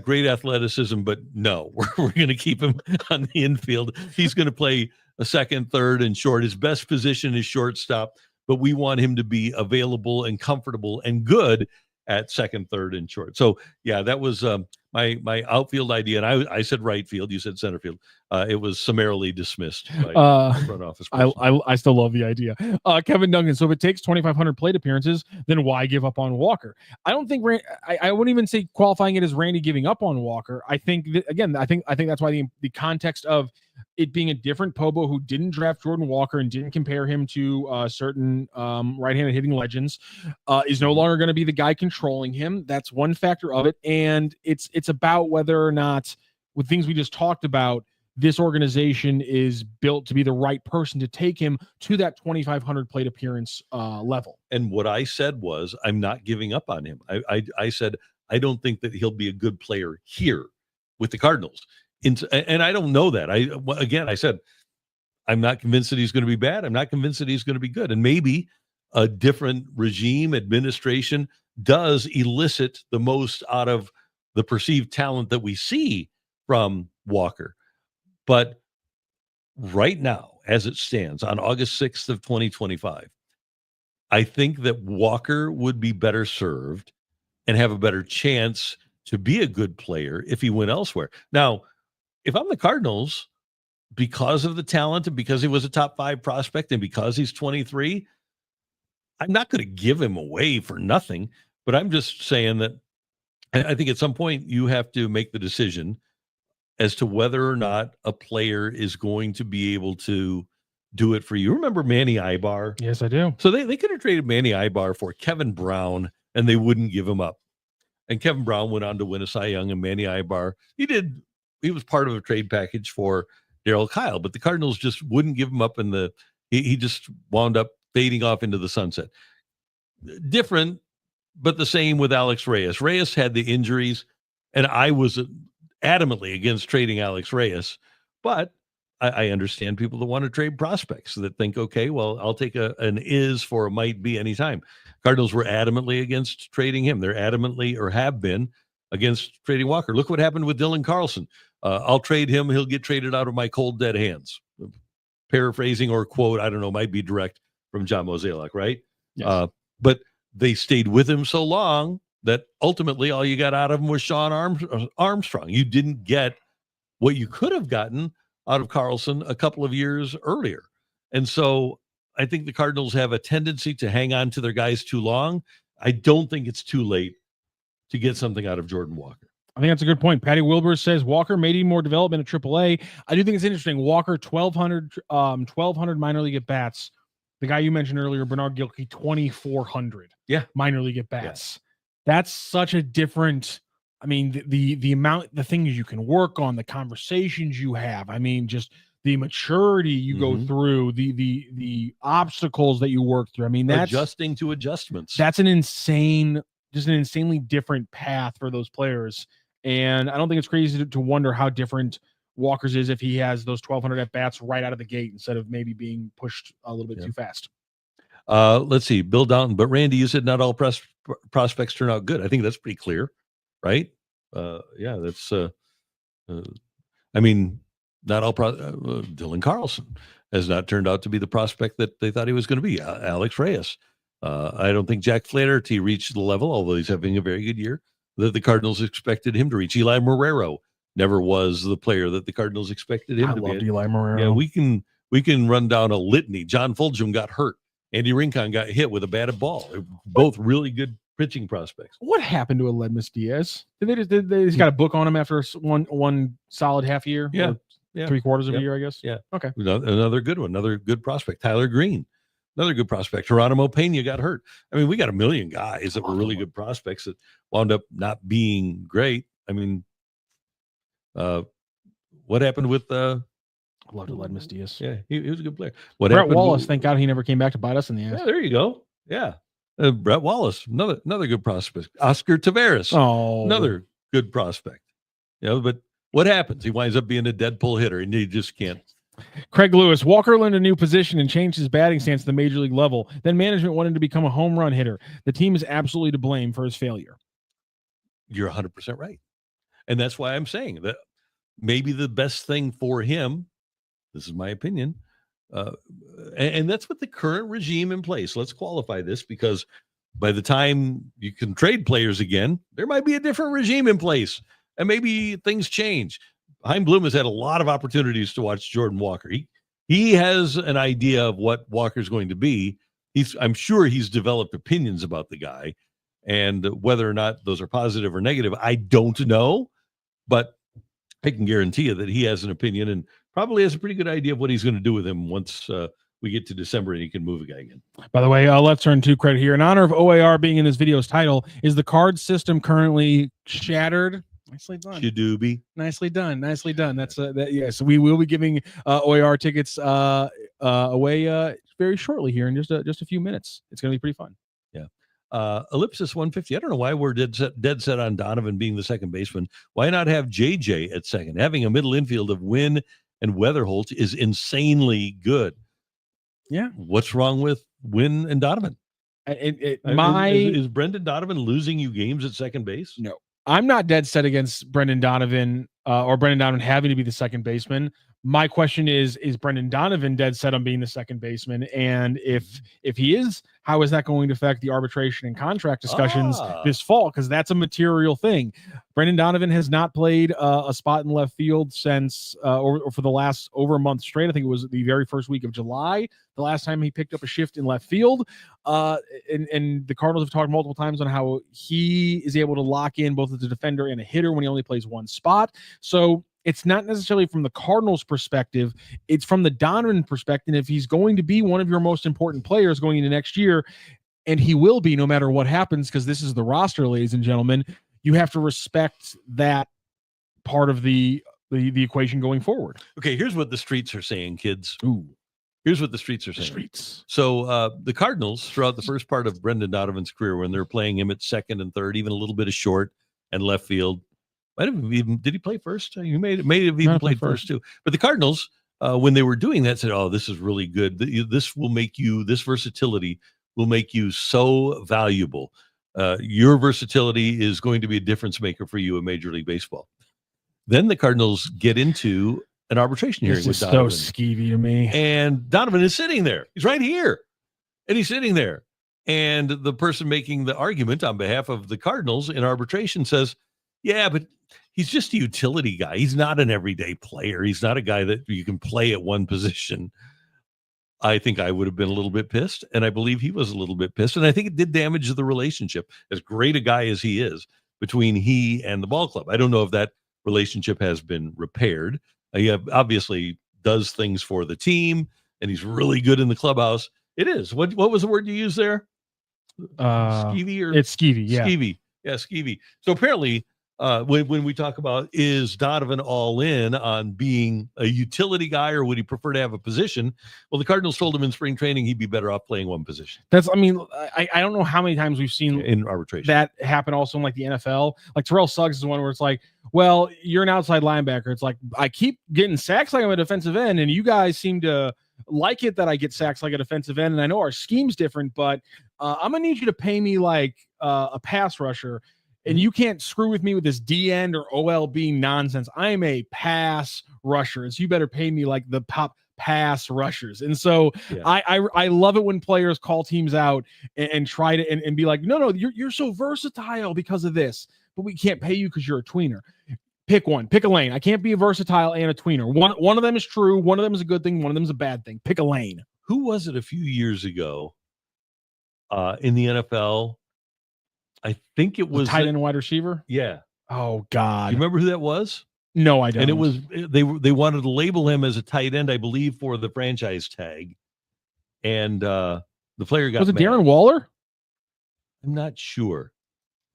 great athleticism, but no, we're going to keep him on the infield. He's going to play a second, third, and short. His best position is shortstop, but we want him to be available and comfortable and good at second, third, and short. So, yeah, that was my outfield idea. And I said right field. You said center field. It was summarily dismissed by the front office person.
I still love the idea. Kevin Duncan. So if it takes 2,500 plate appearances, then why give up on Walker? I don't think I wouldn't even say qualifying it as Randy giving up on Walker. I think that, again, I think that's why the context of it being a different Pobo who didn't draft Jordan Walker and didn't compare him to certain right-handed hitting legends is no longer going to be the guy controlling him. That's one factor of it. And it's about whether or not, with things we just talked about, this organization is built to be the right person to take him to that 2,500 plate appearance level. And
what I said was, I'm not giving up on him. I said, I don't think that he'll be a good player here with the Cardinals. And I don't know that. I said, I'm not convinced that he's going to be bad. I'm not convinced that he's going to be good. And maybe a different regime, administration does elicit the most out of the perceived talent that we see from Walker. But right now, as it stands on August 6th of 2025, I think that Walker would be better served and have a better chance to be a good player if he went elsewhere. Now, if I'm the Cardinals, because of the talent and because he was a top 5 prospect and because he's 23, I'm not going to give him away for nothing. But I'm just saying that I think at some point you have to make the decision as to whether or not a player is going to be able to do it for you. Remember Manny Ibar?
Yes, I do.
So they could have traded Manny Ibar for Kevin Brown, and they wouldn't give him up. And Kevin Brown went on to win a Cy Young, and Manny Ibar, he was part of a trade package for Darryl Kyle, but the Cardinals just wouldn't give him up, and he just wound up fading off into the sunset. Different, but the same with Alex Reyes. Reyes had the injuries, and I was adamantly against trading Alex Reyes, but I understand people that want to trade prospects that think, okay, well, I'll take an is for a might be anytime. Cardinals were adamantly against trading him. They're adamantly, or have been, against trading Walker. Look what happened with Dylan Carlson. I'll trade him. He'll get traded out of my cold, dead hands. Paraphrasing or quote, I don't know, might be direct from John Mozeliak, right?
Yes.
But they stayed with him so long that ultimately all you got out of him was Sean Armstrong. You didn't get what you could have gotten out of Carlson a couple of years earlier. And so I think the Cardinals have a tendency to hang on to their guys too long. I don't think it's too late to get something out of Jordan Walker.
I think that's a good point. Patty Wilbur says Walker may need more development at AAA. I do think it's interesting. Walker, 1,200 minor league at bats. The guy you mentioned earlier, Bernard Gilkey, 2,400 minor league at bats. Yeah. That's such a different, I mean, the amount, the things you can work on, the conversations you have. I mean, just the maturity you go through, the obstacles that you work through. I mean, that's
adjusting to adjustments.
That's an insanely different path for those players. And I don't think it's crazy to wonder how different Walker's is if he has those 1,200 at bats right out of the gate instead of maybe being pushed a little bit too fast.
Let's see, Bill Downton. But Randy, you said not all prospects turn out good. I think that's pretty clear, right? That's. I mean, not all. Dylan Carlson has not turned out to be the prospect that they thought he was going to be. Alex Reyes. I don't think Jack Flaherty reached the level, although he's having a very good year, that the Cardinals expected him to reach. Eli Marrero never was the player that the Cardinals expected him to be. I loved
Eli Marrero.
Yeah, we can run down a litany. John Fulgham got hurt. Andy Rincon got hit with a batted ball. Both really good pitching prospects.
What happened to Aledmus Diaz? Did they just got a book on him after one solid half year?
Yeah.
3/4 of a year, I guess.
Yeah.
Okay.
Another good one. Another good prospect. Tyler Green. Another good prospect. Geronimo Pena got hurt. I mean, we got a million guys that were really good prospects that wound up not being great. I mean, what happened with
I loved Aledmus Diaz.
Yeah, he was a good player.
Brett Wallace, thank God he never came back to bite us in the ass.
Yeah, there you go. Yeah. Brett Wallace, another good prospect. Oscar Taveras, another good prospect. But what happens? He winds up being a dead pull hitter, and he just can't.
Craig Lewis, Walker learned a new position and changed his batting stance at the major league level. Then management wanted to become a home run hitter. The team is absolutely to blame for his failure.
You're 100% right. And that's why I'm saying that maybe the best thing for him, this is my opinion, and that's what the current regime in place. Let's qualify this, because by the time you can trade players again, there might be a different regime in place, and maybe things change. Chaim Bloom has had a lot of opportunities to watch Jordan Walker. He has an idea of what Walker's going to be. I'm sure he's developed opinions about the guy, and whether or not those are positive or negative, I don't know, but I can guarantee you that he has an opinion and probably has a pretty good idea of what he's going to do with him once we get to December and he can move a guy again.
By the way, let's turn to credit here. In honor of O.A.R. being in this video's title, is the card system currently shattered? Nicely done.
Shadoobie.
Nicely done. Nicely done. That's yes. We will be giving O.A.R. tickets away very shortly here in just a few minutes. It's going to be pretty fun.
Yeah. Ellipsis 150. I don't know why we're dead set on Donovan being the second baseman. Why not have JJ at second? Having a middle infield of Wynn and Weatherholt is insanely good.
Yeah.
What's wrong with Wynn and Donovan? Is Brendan Donovan losing you games at second base?
No. I'm not dead set against Brendan Donovan or Brendan Donovan having to be the second baseman. My question is Brendan Donovan dead set on being the second baseman? And if he is, how is that going to affect the arbitration and contract discussions this fall? Because that's a material thing. Brendan Donovan has not played a spot in left field since or for the last over a month straight. I think it was the very first week of July, the last time he picked up a shift in left field. And the Cardinals have talked multiple times on how he is able to lock in both as a defender and a hitter when he only plays one spot. So it's not necessarily from the Cardinals' perspective. It's from the Donovan perspective. If he's going to be one of your most important players going into next year, and he will be no matter what happens, because this is the roster, ladies and gentlemen, you have to respect that part of the equation going forward.
Okay, here's what the streets are saying, kids.
Ooh.
Here's what the streets are saying. So the Cardinals, throughout the first part of Brendan Donovan's career, when they're playing him at second and third, even a little bit of short and left field, Might have even did he play first? You may have even
Might have
played
played
first too. But the Cardinals, when they were doing that, said, "Oh, this is really good. This will make you this versatility will make you so valuable. Your versatility is going to be a difference maker for you in Major League Baseball." Then the Cardinals get into an arbitration hearing
This
with
is
Donovan.
so skeevy to me.
And Donovan is sitting there. He's right here. And he's sitting there. And the person making the argument on behalf of the Cardinals in arbitration says, yeah, but he's just a utility guy. He's not an everyday player. He's not a guy that you can play at one position. I think I would have been a little bit pissed. And I believe he was a little bit pissed. And I think it did damage the relationship, as great a guy as he is, between he and the ball club. I don't know if that relationship has been repaired. He obviously does things for the team, and he's really good in the clubhouse. It is. What was the word you used there? Skeevy or
it's skeevy, yeah.
Skeevy. Yeah, skeevy. So apparently, when we talk about, is Donovan all in on being a utility guy, or would he prefer to have a position? Well, the Cardinals told him in spring training he'd be better off playing one position.
I don't know how many times we've seen
in arbitration
that happen also in like the NFL. Like Terrell Suggs is one where it's like, well, you're an outside linebacker. It's like, I keep getting sacks like I'm a defensive end, and you guys seem to like it that I get sacks like a defensive end. And I know our scheme's different, but I'm gonna need you to pay me like a pass rusher. And you can't screw with me with this D end or OLB nonsense. I am a pass rusher. And so you better pay me like the top pass rushers. And so yeah. I love it when players call teams out and try to and be like, no, you're so versatile because of this, but we can't pay you because you're a tweener. Pick one, pick a lane. I can't be a versatile and a tweener. One of them is true. One of them is a good thing. One of them is a bad thing. Pick a lane.
Who was it a few years ago in the NFL? I think it was
the tight end wide receiver.
Yeah.
Oh God.
You remember who that was?
No, I don't.
And it was they wanted to label him as a tight end, I believe, for the franchise tag. And the player got
was it
mad.
Darren Waller?
I'm not sure.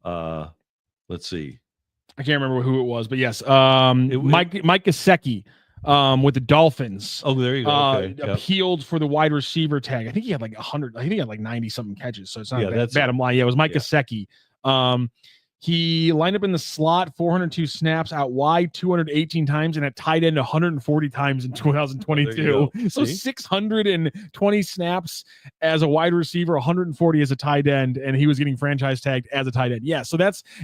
Let's see.
I can't remember who it was, but yes, Mike Gesicki with the Dolphins.
Oh, there you go. Okay.
Appealed for the wide receiver tag. I think he had like 100. I think he had like 90 something catches. So it's not bad. I'm lying. Yeah, it was Mike Gesicki. He lined up in the slot 402 snaps, out wide 218 times, and at tight end 140 times in 2022. So 620 snaps as a wide receiver, 140 as a tight end, and he was getting franchise tagged as a tight end. Yeah, so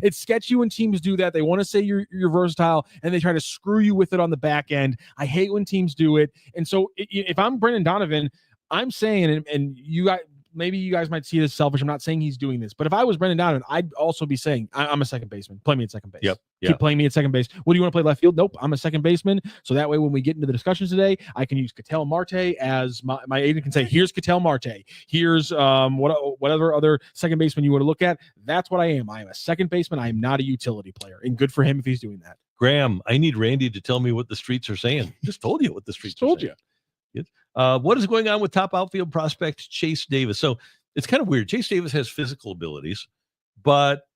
it's sketchy when teams do that. They want to say you're versatile, and they try to screw you with it on the back end. I hate when teams do it. And so if I'm Brendan Donovan, I'm saying, and you guys, maybe you guys might see it as selfish. I'm not saying he's doing this, but if I was Brendan Donovan, I'd also be saying, I'm a second baseman. Play me at second base.
Yep.
Keep playing me at second base. What do you want to play left field? Nope. I'm a second baseman. So that way, when we get into the discussions today, I can use Ketel Marte as my agent can say, here's Ketel Marte. Here's whatever other second baseman you want to look at. That's what I am. I am a second baseman. I am not a utility player. And good for him if he's doing that.
Graham, I need Randy to tell me what the streets are saying. Just told you what the streets
told you.
What is going on with top outfield prospect Chase Davis? So it's kind of weird. Chase Davis has physical abilities, but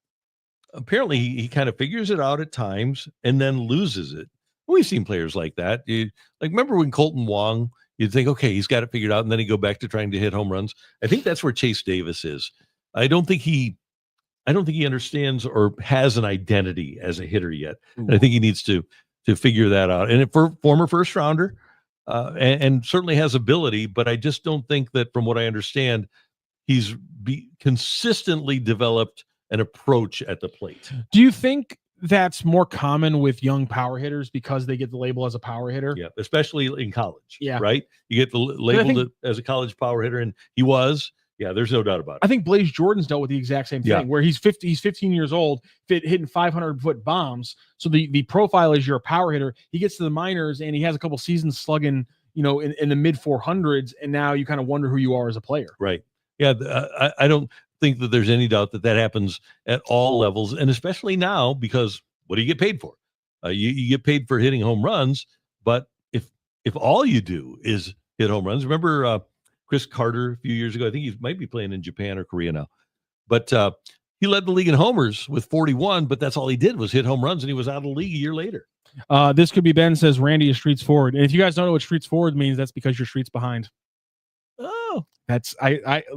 apparently he kind of figures it out at times and then loses it. We've seen players like that. Remember when Colton Wong, you'd think, okay, he's got it figured out, and then he'd go back to trying to hit home runs. I think that's where Chase Davis is. I don't think he understands or has an identity as a hitter yet. And I think he needs to figure that out. And for former first rounder, and certainly has ability, but I just don't think that, from what I understand, he's consistently developed an approach at the plate.
Do you think that's more common with young power hitters because they get the label as a power hitter?
Yeah, especially in college.
Yeah.
Right? You get the label as a college power hitter, and he was. Yeah, there's no doubt about it.
I think Blaze Jordan's dealt with the exact same thing, where he's 15 years old, hitting 500-foot bombs. So the profile is you're a power hitter. He gets to the minors, and he has a couple seasons slugging, in the mid 400s, and now you kind of wonder who you are as a player.
Right. Yeah, I don't think that there's any doubt that happens at all levels, and especially now, because what do you get paid for? You get paid for hitting home runs, but if all you do is hit home runs, remember Chris Carter a few years ago? I think he might be playing in Japan or Korea now, but he led the league in homers with 41, but that's all he did was hit home runs, and he was out of the league a year later.
This could be Ben says Randy is streets forward, and if you guys don't know what streets forward means, that's because you're streets behind.
Oh,
that's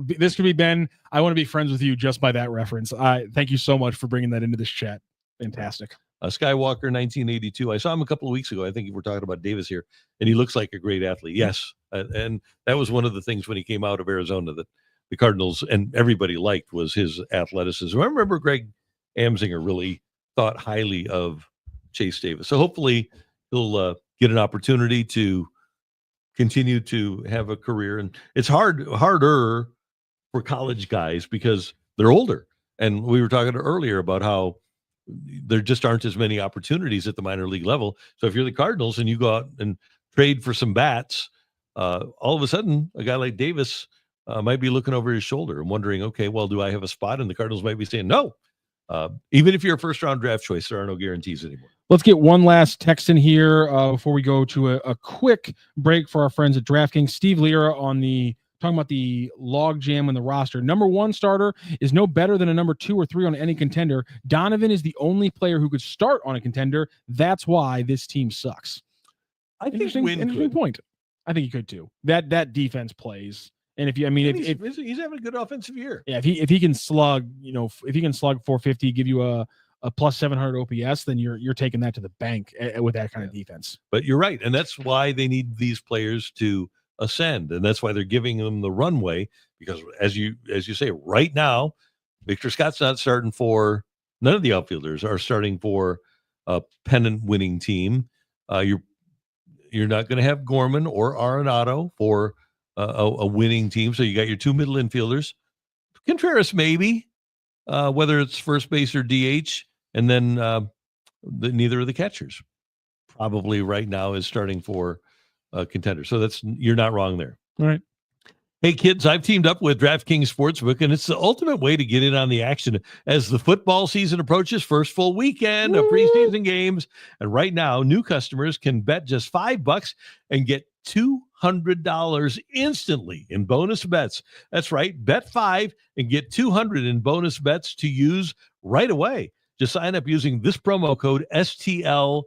this could be Ben. I want to be friends with you just by that reference. Thank you so much for bringing that into this chat. Fantastic.
Skywalker, 1982. I saw him a couple of weeks ago. I think we're talking about Davis here, and he looks like a great athlete. Yes, and that was one of the things when he came out of Arizona that the Cardinals and everybody liked was his athleticism. I remember Greg Amsinger really thought highly of Chase Davis. So hopefully he'll get an opportunity to continue to have a career. And it's harder for college guys because they're older. And we were talking earlier about how there just aren't as many opportunities at the minor league level. So if you're the Cardinals and you go out and trade for some bats, all of a sudden a guy like Davis might be looking over his shoulder and wondering, okay, well, do I have a spot? And the Cardinals might be saying no. Even if you're a first-round draft choice, there are no guarantees anymore.
Let's get one last text in here before we go to a quick break for our friends at DraftKings. Steve Lira talking about the log jam in the roster. Number 1 starter is no better than a number 2 or 3 on any contender. Donovan is the only player who could start on a contender. That's why this team sucks.
I think
interesting point. I think he could too. That defense plays. And if
he's having a good offensive year.
Yeah, if he can slug, if he can slug 450, give you a plus 700 OPS, then you're taking that to the bank with that kind of defense.
But you're right, and that's why they need these players to ascend, and that's why they're giving them the runway. Because as you say, right now, Victor Scott's not starting for. None of the outfielders are starting for a pennant-winning team. You're not going to have Gorman or Arenado for a winning team. So you got your 2 middle infielders, Contreras maybe, whether it's first base or DH, and then neither of the catchers probably right now is starting for a contender. So you're not wrong there.
All right.
Hey, kids, I've teamed up with DraftKings Sportsbook, and it's the ultimate way to get in on the action as the football season approaches. First full weekend of preseason games. And right now, new customers can bet just $5 and get $200 instantly in bonus bets. That's right. Bet 5 and get $200 in bonus bets to use right away. Just sign up using this promo code STL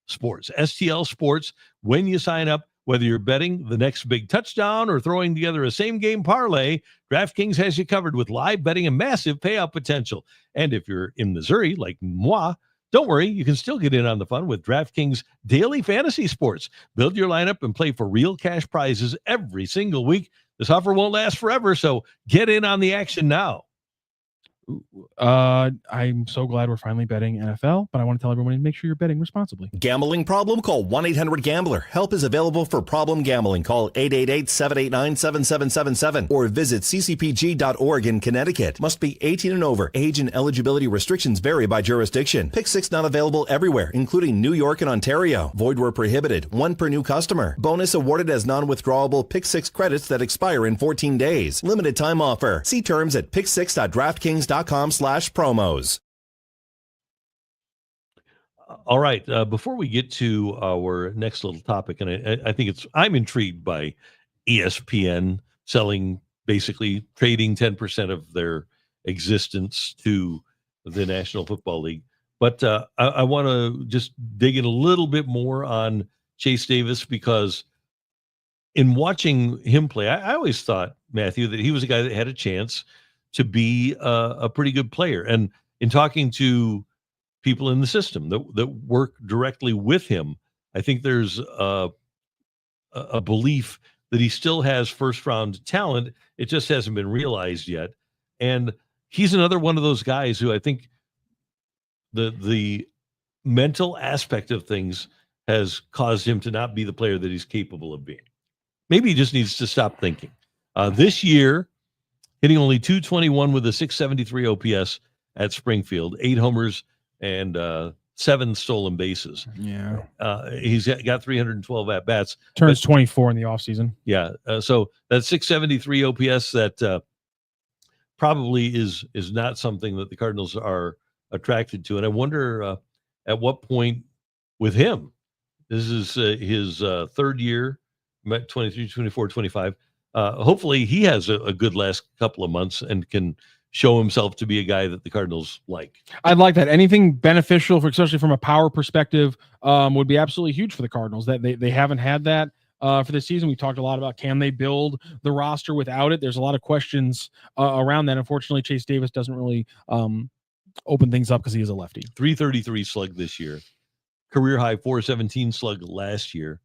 Sports. STL Sports. When you sign up, whether you're betting the next big touchdown or throwing together a same-game parlay, DraftKings has you covered with live betting and massive payout potential. And if you're in Missouri, like moi, don't worry, you can still get in on the fun with DraftKings Daily Fantasy Sports. Build your lineup and play for real cash prizes every single week. This offer won't last forever, so get in on the action now.
I'm so glad we're finally betting NFL, but I want to tell everyone to make sure you're betting responsibly.
Gambling problem? Call 1-800-GAMBLER. Help is available for problem gambling. Call 888-789-7777 or visit ccpg.org in Connecticut. Must be 18 and over. Age and eligibility restrictions vary by jurisdiction. Pick 6 not available everywhere, including New York and Ontario. Void where prohibited. 1 per new customer. Bonus awarded as non-withdrawable Pick 6 credits that expire in 14 days. Limited time offer. See terms at pick6.draftkings.com/promos.
All right. Before we get to our next little topic, and I think I'm intrigued by ESPN basically trading 10% of their existence to the National Football League. But I want to just dig in a little bit more on Chase Davis, because in watching him play, I always thought, Matthew, that he was a guy that had a chance to be a pretty good player. And in talking to people in the system that work directly with him, I think there's a belief that he still has first-round talent. It just hasn't been realized yet. And he's another one of those guys who I think the mental aspect of things has caused him to not be the player that he's capable of being. Maybe he just needs to stop thinking. This year, hitting only .221 with a .673 OPS at Springfield, 8 homers and 7 stolen bases.
Yeah.
He's got 312 at-bats.
Turns 24 in the offseason.
Yeah. So that .673 OPS, that probably is not something that the Cardinals are attracted to. And I wonder at what point with him, this is his third year, 23, 24, 25. Hopefully he has a good last couple of months and can show himself to be a guy that the Cardinals like.
I'd like that. Anything beneficial, especially from a power perspective, would be absolutely huge for the Cardinals. That they haven't had that for this season. We talked a lot about, can they build the roster without it? There's a lot of questions around that. Unfortunately, Chase Davis doesn't really open things up because he is a lefty.
333 slug this year. Career high 417 slug last year.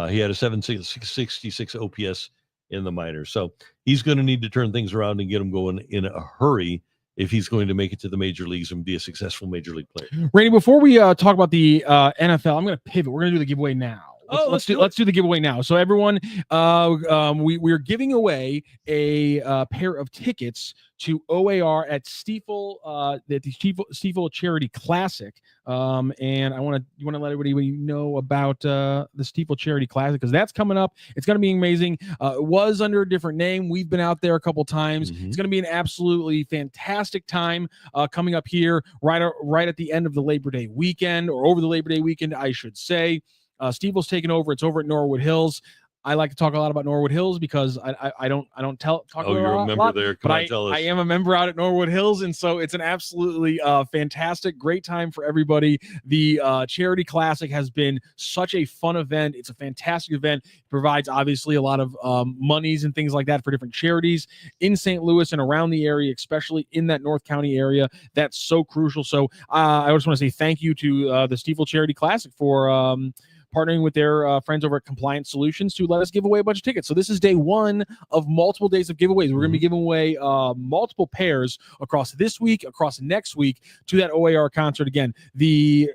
He had a 766 OPS in the minors. So he's going to need to turn things around and get him going in a hurry if he's going to make it to the major leagues and be a successful major league player.
Randy, before we talk about the NFL, I'm going to pivot. We're going to do the giveaway now. Let's do the giveaway now. So everyone, we're giving away a pair of tickets to O.A.R. at Stifel, the Stifel Charity Classic. And you want to let everybody know about the Stifel Charity Classic because that's coming up. It's going to be amazing. It was under a different name. We've been out there a couple times. It's going to be an absolutely fantastic time coming up here right at the end of the Labor Day weekend, or over the Labor Day weekend, I should say. Stifel's taken over. It's over at Norwood Hills. I like to talk a lot about Norwood Hills because I don't talk about it
you're a member
lot,
there.
But I am a member out at Norwood Hills, and so it's an absolutely fantastic, great time for everybody. The Charity Classic has been such a fun event. It's a fantastic event. It provides obviously a lot of monies and things like that for different charities in St. Louis and around the area, especially in that North County area. That's so crucial. So I just want to say thank you to the Stifel Charity Classic for partnering with their friends over at Compliance Solutions to let us give away a bunch of tickets. So this is day one of multiple days of giveaways. We're going to be giving away multiple pairs across this week, across next week to that O.A.R. concert. Again, the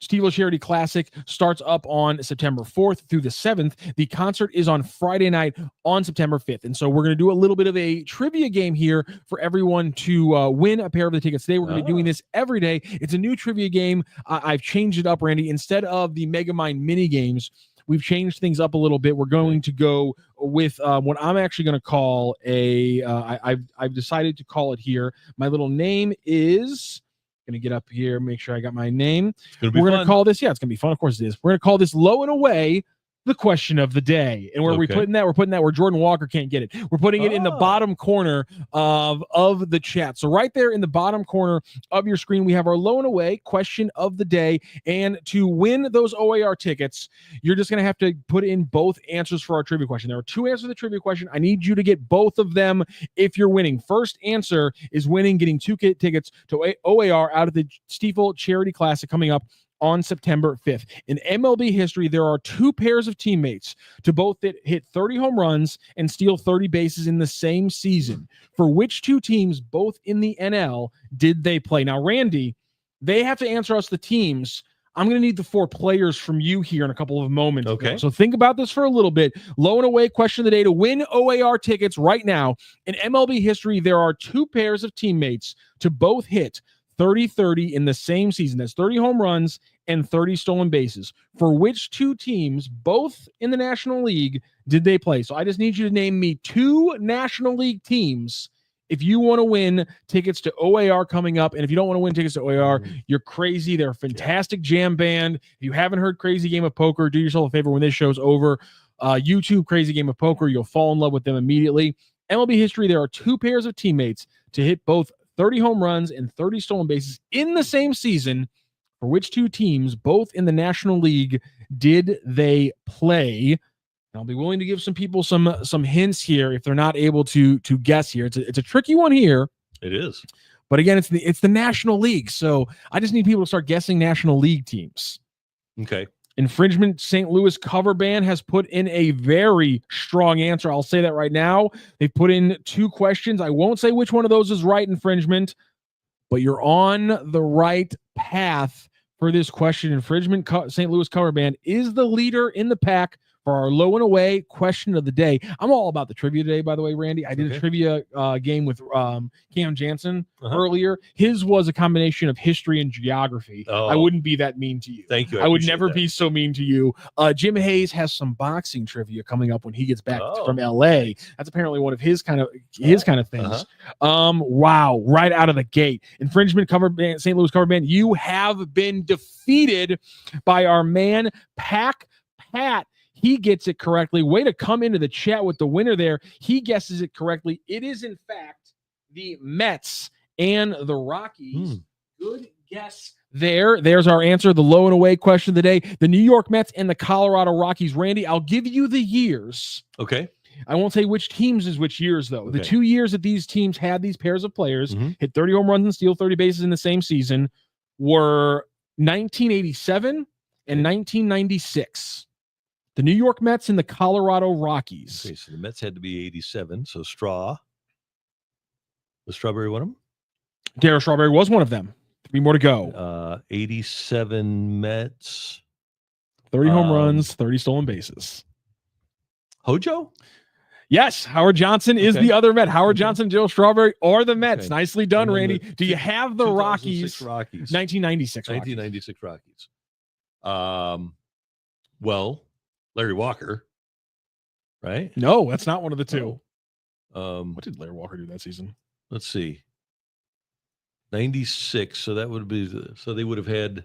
Stifel Charity Classic starts up on September 4th through the 7th. The concert is on Friday night on September 5th. And so we're going to do a little bit of a trivia game here for everyone to win a pair of the tickets. Today, we're going to be doing this every day. It's a new trivia game. I've changed it up, Randy. Instead of the Megamind mini games, we've changed things up a little bit. We're going to go with what I'm actually going to call I've decided to call it here. My little name is... Going to get up here, make sure I got my name. We're going to call this, it's going to be fun. Of course it is. We're going to call this Low and Away, the question of the day. And where we're putting that where Jordan Walker can't get it. We're putting it in the bottom corner of the chat. So right there in the bottom corner of your screen, we have our Low and Away question of the day. And to win those O.A.R. tickets, you're just going to have to put in both answers for our trivia question. There are two answers to the trivia question. I need you to get both of them if you're winning. First answer is winning, getting two tickets to O.A.R. out of the Stifel Charity Classic coming up on September 5th. In MLB history, there are two pairs of teammates to both hit 30 home runs and steal 30 bases in the same season. For which two teams, both in the NL, did they play? Now, Randy, they have to answer us the teams. I'm going to need the four players from you here in a couple of moments.
Okay.
So think about this for a little bit. Low and Away question of the day to win O.A.R. tickets right now. In MLB history, there are two pairs of teammates to both hit 30-30 in the same season. That's 30 home runs and 30 stolen bases. For which two teams, both in the National League, did they play? So I just need you to name me two National League teams if you want to win tickets to O.A.R. coming up. And if you don't want to win tickets to O.A.R., you're crazy. They're a fantastic jam band. If you haven't heard Crazy Game of Poker, do yourself a favor when this show's over. YouTube Crazy Game of Poker. You'll fall in love with them immediately. MLB history, there are two pairs of teammates to hit both 30 home runs and 30 stolen bases in the same season. For which two teams, both in the National League, did they play? And I'll be willing to give some people some hints here if they're not able to guess here. It's a tricky one here.
It is.
But again, it's the National League. So I just need people to start guessing National League teams.
Okay.
Infringement St. Louis cover band has put in a very strong answer. I'll say that right now. They've put in two questions. I won't say which one of those is right, Infringement, but you're on the right path for this question. Infringement St. Louis cover band is the leader in the pack for our Low and Away question of the day. I'm all about the trivia today, by the way, Randy. I did a trivia game with Cam Jansen earlier. His was a combination of history and geography. I wouldn't be that mean to you.
Thank you.
I would never be so mean to you. Jim Hayes has some boxing trivia coming up when he gets back from LA. That's apparently one of his kind of things. Wow, right out of the gate. Infringement cover band, St. Louis cover band, you have been defeated by our man Pat. He gets it correctly. Way to come into the chat with the winner there. He guesses it correctly. It is, in fact, the Mets and the Rockies. Good guess there. There's our answer, the Low and Away question of the day. The New York Mets and the Colorado Rockies. Randy, I'll give you the years.
Okay.
I won't say which teams is which years, though. The
Okay.
2 years that these teams had these pairs of players, hit 30 home runs and steal 30 bases in the same season, were 1987 and 1996. The New York Mets and the Colorado Rockies.
Okay, so the Mets had to be 87. So was Strawberry one of them?
Darryl Strawberry was one of them. 3 more to go.
87 Mets.
30 home runs, 30 stolen bases.
Hojo?
Yes, Howard Johnson is the other Met. Howard Johnson, Darryl Strawberry, or the Mets.
Okay.
Nicely done,
And then
Randy.
the
Do you have the Rockies?
1996
Rockies.
1996 Rockies. Well, Larry Walker, right?
No, that's not one of the two.
What
did Larry Walker do that season?
Let's see. 96. So that would be so they would have had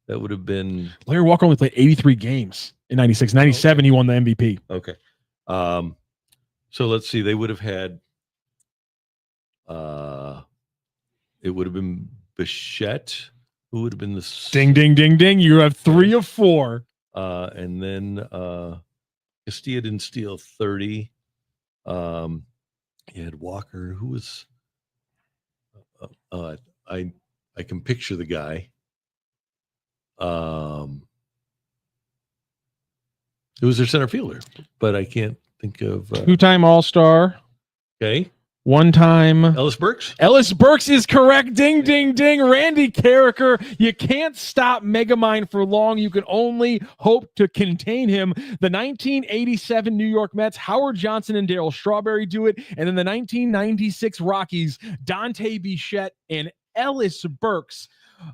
that would have been
Larry Walker only played 83 games in 96. 97, he won the MVP.
okay. So let's see, they would have had it would have been Bichette, who would have been the
Ding, ding, ding, ding. You have 3 of 4.
And then Castilla didn't steal 30. You had Walker, who was I can picture the guy. It was their center fielder, but I can't think of
2-time All-Star.
okay.
1-time
Ellis Burks.
Ellis Burks is correct. Ding, ding, ding. Randy Karraker. You can't stop Megamind for long. You can only hope to contain him. The 1987 New York Mets, Howard Johnson and Darryl Strawberry do it. And then the 1996 Rockies, Dante Bichette and Ellis Burks.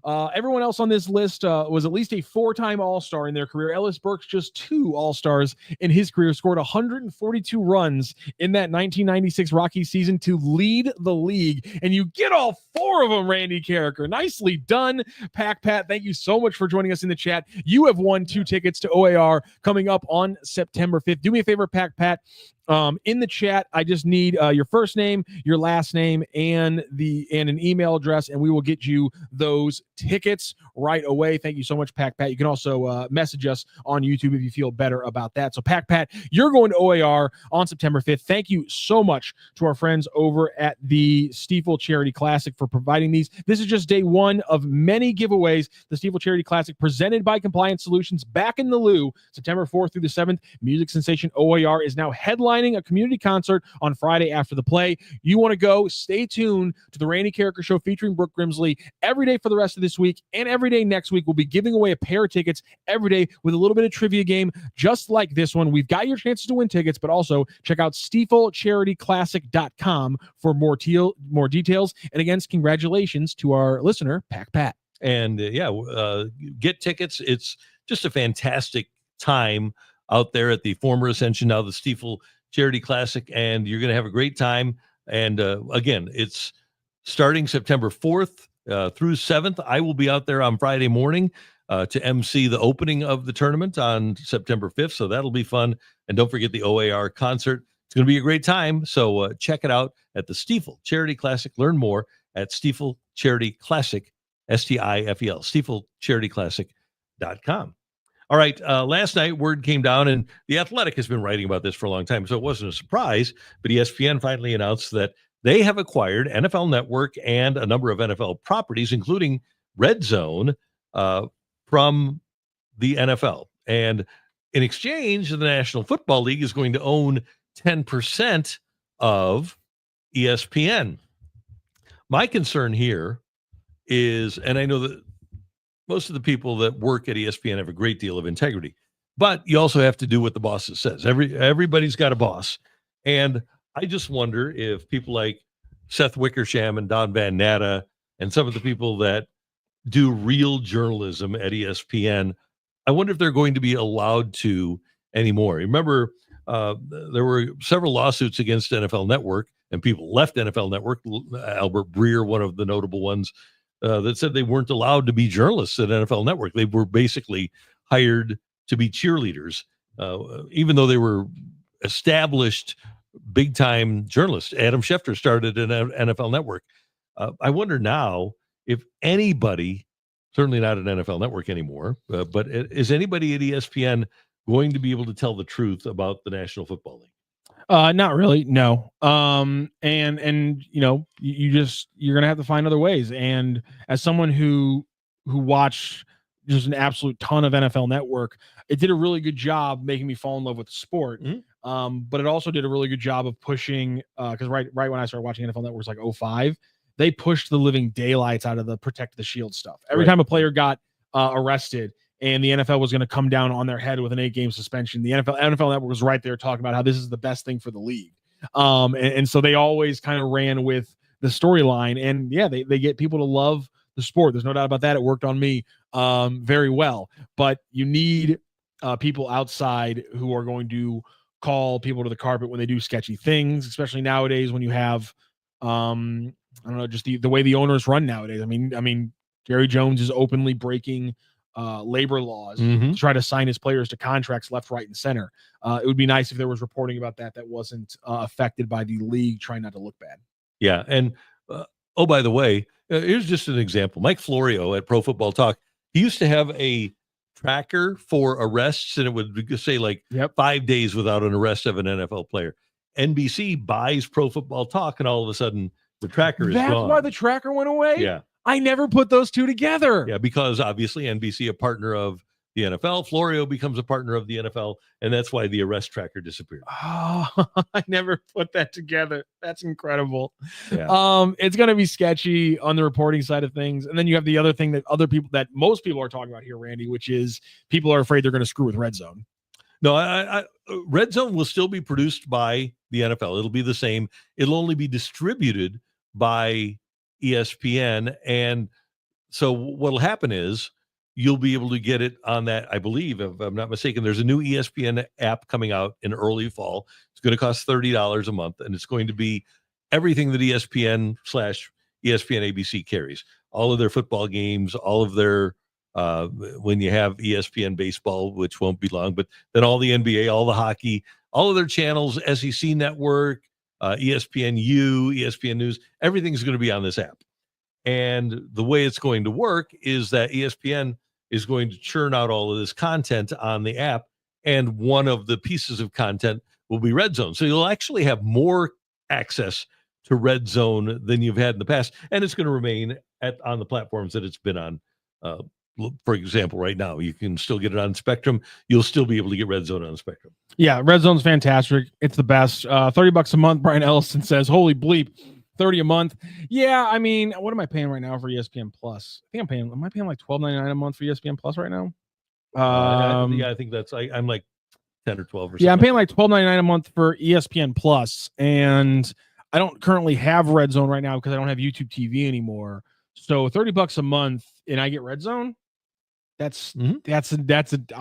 Everyone else on this list was at least a 4-time All-Star in their career. Ellis Burks, just 2 All-Stars in his career, scored 142 runs in that 1996 Rockies season to lead the league. And you get all 4 of them, Randy Karraker. Nicely done, Pack Pat. Thank you so much for joining us in the chat. You have won 2 tickets to O.A.R. coming up on September 5th. Do me a favor, Pack Pat. In the chat, I just need your first name, your last name, and an email address, and we will get you those tickets right away. Thank you so much, Pack Pat. You can also message us on YouTube if you feel better about that. So, Pack Pat, you're going to O.A.R. on September 5th. Thank you so much to our friends over at the Stifel Charity Classic for providing these. This is just day 1 of many giveaways. The Stifel Charity Classic, presented by Compliance Solutions, back in the Lou, September 4th through the 7th. Music sensation O.A.R. is now headlining a community concert on Friday after the play. You want to go? Stay tuned to the Randy Karraker Show featuring Brooke Grimsley every day for the rest of this week, and every day next week. We'll be giving away a pair of tickets every day with a little bit of trivia game just like this one. We've got your chances to win tickets, but also check out StifelCharityClassic.com for more details. And again, congratulations to our listener, Pack Pat.
And get tickets. It's just a fantastic time out there at the former Ascension, now the Stifel Charity Classic, and you're going to have a great time. And again, it's starting September 4th through 7th. I will be out there on Friday morning to MC the opening of the tournament on September 5th, so that'll be fun. And don't forget the O.A.R. concert. It's going to be a great time, so check it out at the Stifel Charity Classic. Learn more at Stifel Charity Classic, STIFEL, StifelCharityClassic.com. All right, last night word came down, and The Athletic has been writing about this for a long time, so it wasn't a surprise, but ESPN finally announced that they have acquired NFL Network and a number of NFL properties, including Red Zone, from the NFL. And in exchange, the National Football League is going to own 10% of ESPN. My concern here is, and I know that most of the people that work at ESPN have a great deal of integrity, but you also have to do what the boss says. Everybody's got a boss. And I just wonder if people like Seth Wickersham and Don Van Natta and some of the people that do real journalism at ESPN, I wonder if they're going to be allowed to anymore. Remember, there were several lawsuits against NFL Network, and people left NFL Network. Albert Breer, one of the notable ones, that said they weren't allowed to be journalists at NFL Network. They were basically hired to be cheerleaders, even though they were established big-time journalists. Adam Schefter started an NFL Network. I wonder now if anybody, certainly not an NFL Network anymore, but is anybody at ESPN going to be able to tell the truth about the National Football League?
Not really, no. And you're gonna have to find other ways. And as someone who watched just an absolute ton of NFL Network, it did a really good job making me fall in love with the sport. But it also did a really good job of pushing because right when I started watching NFL Network was like 05, they pushed the living daylights out of the protect the shield stuff. Every time a player got arrested and the NFL was going to come down on their head with an 8-game suspension, the NFL Network was right there talking about how this is the best thing for the league. And so they always kind of ran with the storyline, and yeah, they get people to love the sport. There's no doubt about that. It worked on me very well, but you need people outside who are going to call people to the carpet when they do sketchy things, especially nowadays when you have I don't know, just the way the owners run nowadays. I mean, Jerry Jones is openly breaking labor laws to try to sign his players to contracts left, right, and center. It would be nice if there was reporting about that wasn't affected by the league trying not to look bad.
Yeah, and oh, by the way, here's just an example. Mike Florio at Pro Football Talk, he used to have a tracker for arrests, and it would say like 5 days without an arrest of an NFL player. NBC buys Pro Football Talk, and all of a sudden the tracker is gone.
That's why the tracker went away?
Yeah.
I never put those two together.
Yeah, because obviously NBC, a partner of the NFL, Florio becomes a partner of the NFL, and that's why the arrest tracker disappeared.
Oh, I never put that together. That's incredible.
Yeah.
It's going to be sketchy on the reporting side of things. And then you have the other thing that most people are talking about here, Randy, which is people are afraid they're going to screw with Red Zone.
No, Red Zone will still be produced by the NFL. It'll be the same. It'll only be distributed by ESPN. And so what'll happen is you'll be able to get it on that, I believe, if I'm not mistaken, there's a new ESPN app coming out in early fall. It's going to cost $30 a month, and it's going to be everything that ESPN/ESPN ABC carries. All of their football games, all of their when you have ESPN baseball, which won't be long, but then all the NBA, all the hockey, all of their channels, SEC Network, ESPNU, ESPN News, everything's going to be on this app. And the way it's going to work is that ESPN is going to churn out all of this content on the app, and one of the pieces of content will be Red Zone. So you'll actually have more access to Red Zone than you've had in the past, and it's going to remain on the platforms that it's been on. For example, right now, you can still get it on Spectrum. You'll still be able to get Red Zone on Spectrum.
Yeah, Red Zone's fantastic. It's the best. $30 a month. Brian Ellison says, holy bleep, 30 a month. Yeah, I mean, what am I paying right now for ESPN Plus? I think am I paying like $12.99 a month for ESPN Plus right now?
I think that's, I'm like 10 or 12 or something.
Yeah, I'm paying like $12.99 a month for ESPN Plus, and I don't currently have Red Zone right now because I don't have YouTube TV anymore. So $30 a month and I get Red Zone. That's a no-brainer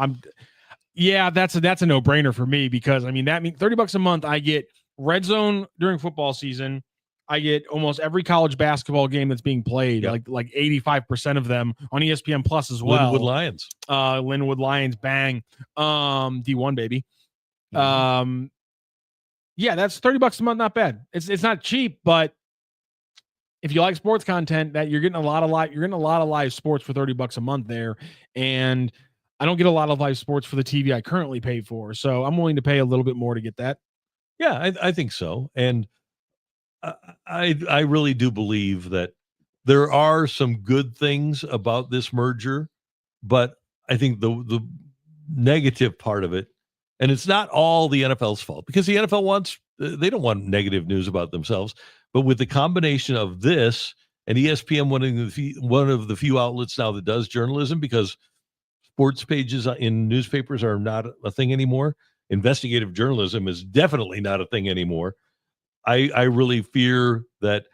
for me, because I mean that means $30 a month. I get Red Zone during football season. I get almost every college basketball game that's being played, like 85% of them on ESPN Plus as well.
Linwood Lions.
Linwood Lions, bang. D1 baby. Yeah, that's $30 a month, not bad. It's not cheap, but if you like sports content, that you're getting a lot of live sports for $30 a month there. And I don't get a lot of live sports for the TV I currently pay for. So I'm willing to pay a little bit more to get that.
Yeah, I think so. And I really do believe that there are some good things about this merger, but I think the negative part of it, and it's not all the NFL's fault, because the NFL they don't want negative news about themselves. But with the combination of this and ESPN one of the few outlets now that does journalism, because sports pages in newspapers are not a thing anymore. Investigative journalism is definitely not a thing anymore. I really fear that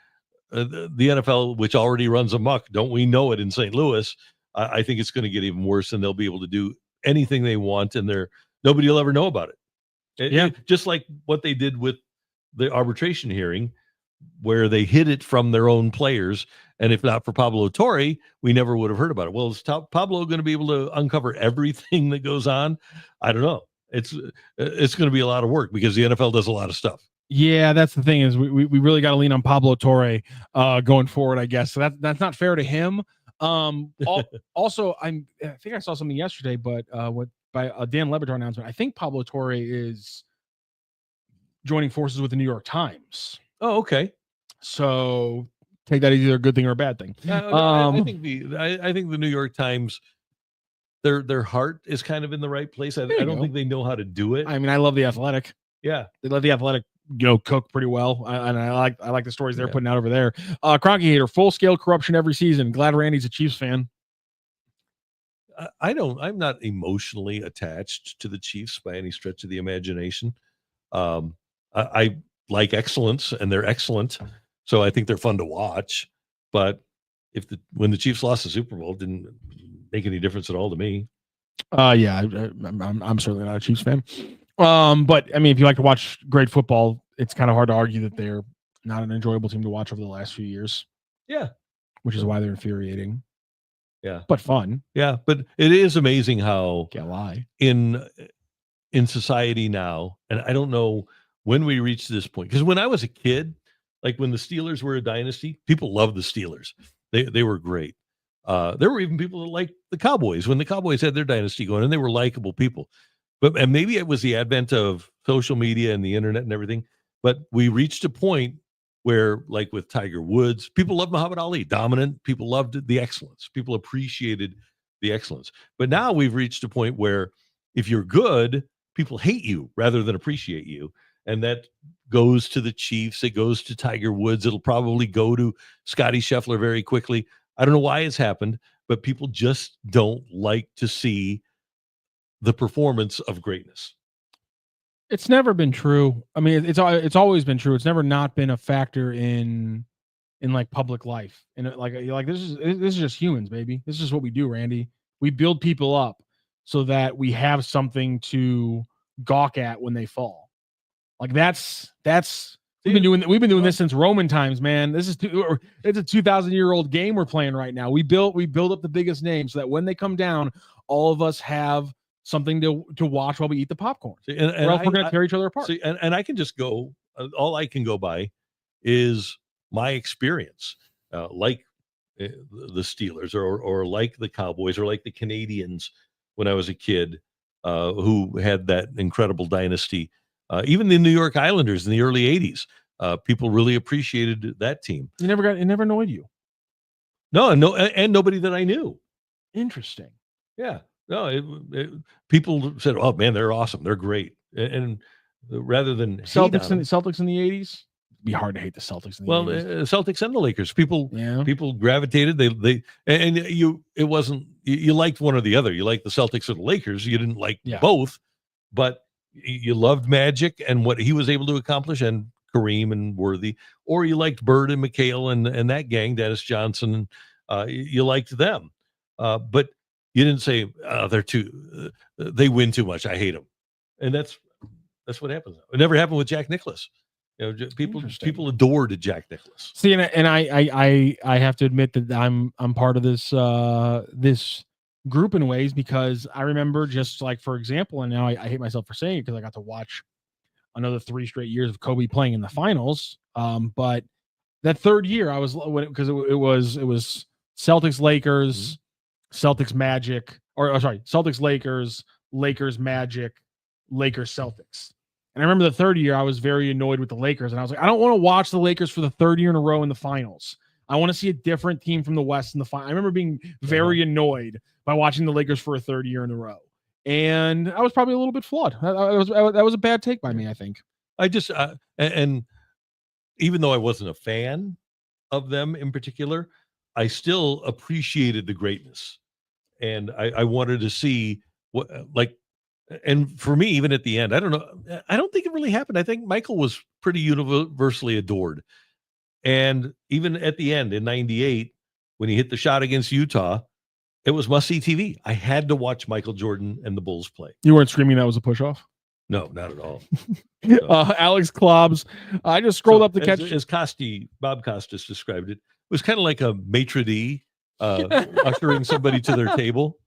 the NFL, which already runs amok, don't we know it in St. Louis, I think it's going to get even worse, and they'll be able to do anything they want, and nobody will ever know about it. Just like what they did with the arbitration hearing, where they hid it from their own players. And if not for Pablo Torre, we never would have heard about it. Well, is Pablo going to be able to uncover everything that goes on? I don't know. It's going to be a lot of work, because the NFL does a lot of stuff.
Yeah, that's the thing, is we really got to lean on Pablo Torre going forward, I guess. So that's not fair to him. Also, I think I saw something yesterday, but by Dan Le Batard announcement, I think Pablo Torre is joining forces with the New York Times.
Oh, okay.
So take that as either a good thing or a bad thing.
I think the New York Times, their heart is kind of in the right place. I don't think they know how to do it.
I mean, I love The Athletic.
Yeah,
they let The Athletic cook pretty well, and I like the stories they're putting out over there. Kroenke hater, full scale corruption every season. Glad Randy's a Chiefs fan.
I'm not emotionally attached to the Chiefs by any stretch of the imagination. I like excellence, and they're excellent, so I think they're fun to watch. But when the Chiefs lost the Super Bowl, it didn't make any difference at all to me.
Yeah, I'm certainly not a Chiefs fan. But I mean, if you like to watch great football, it's kind of hard to argue that they're not an enjoyable team to watch over the last few years.
Yeah,
which is why they're infuriating.
Yeah,
but fun.
Yeah, but it is amazing how
can't lie
in society now, and I don't know when we reached this point, because when I was a kid, like when the Steelers were a dynasty, people loved the Steelers. They were great. There were even people that liked the Cowboys when the Cowboys had their dynasty going, and they were likable people. And maybe it was the advent of social media and the internet and everything. But we reached a point where, like with Tiger Woods, people loved Muhammad Ali, dominant. People loved the excellence. People appreciated the excellence. But now we've reached a point where if you're good, people hate you rather than appreciate you. And that goes to the Chiefs. It goes to Tiger Woods. It'll probably go to Scotty Scheffler very quickly. I don't know why it's happened, but people just don't like to see the performance of greatness.
It's never been true. I mean, it's always been true. It's never not been a factor in like public life. And like this is just humans, baby. This is just what we do, Randy. We build people up so that we have something to gawk at when they fall. Like that's we've been doing this since Roman times, man. It's a 2,000-year-old game we're playing right now. We build up the biggest names so that when they come down, all of us have something to watch while we eat the popcorn.
And
or else we're going to tear each other apart.
And I can just go. All I can go by is my experience, like the Steelers, or like the Cowboys, or like the Canadians when I was a kid, who had that incredible dynasty. Even the New York Islanders in the early '80s, people really appreciated that team.
It never annoyed you.
No, and nobody that I knew.
Interesting.
Yeah, no, people said, "Oh man, they're awesome, they're great," and rather than
Celtics in the '80s, it'd be hard to hate the Celtics in the 80s.
Celtics and the Lakers, people gravitated. They it wasn't you liked one or the other. You liked the Celtics or the Lakers. You didn't like both, but you loved Magic and what he was able to accomplish, and Kareem and Worthy, or you liked Bird and McHale and that gang, Dennis Johnson. You liked them, but you didn't say they win too much. I hate them, and that's what happens. It never happened with Jack Nicklaus. You know, people adored Jack Nicklaus.
See, and I have to admit that I'm part of this group in ways, because I remember, just like, for example, and now I hate myself for saying it because I got to watch another 3 straight years of Kobe playing in the finals. But that third year, I was, because it was Celtics Lakers, Celtics Magic, Celtics Lakers, Lakers Magic, Lakers Celtics. And I remember the third year, I was very annoyed with the Lakers, and I was like, I don't want to watch the Lakers for the third year in a row in the finals. I want to see a different team from the West in the final. I remember being very annoyed by watching the Lakers for a third year in a row. And I was probably a little bit flawed. That was a bad take by me, I think.
I just, and even though I wasn't a fan of them in particular, I still appreciated the greatness. And I wanted to see what, like, and for me, even at the end, I don't know, I don't think it really happened. I think Michael was pretty universally adored. And even at the end in '98, when he hit the shot against Utah, it was must-see TV. I had to watch Michael Jordan and the Bulls play.
You weren't screaming that was a push-off?
No, not at all.
Alex Klobbs, I just scrolled up to catch.
As Bob Costas described it, it was kind of like a maitre d' ushering somebody to their table.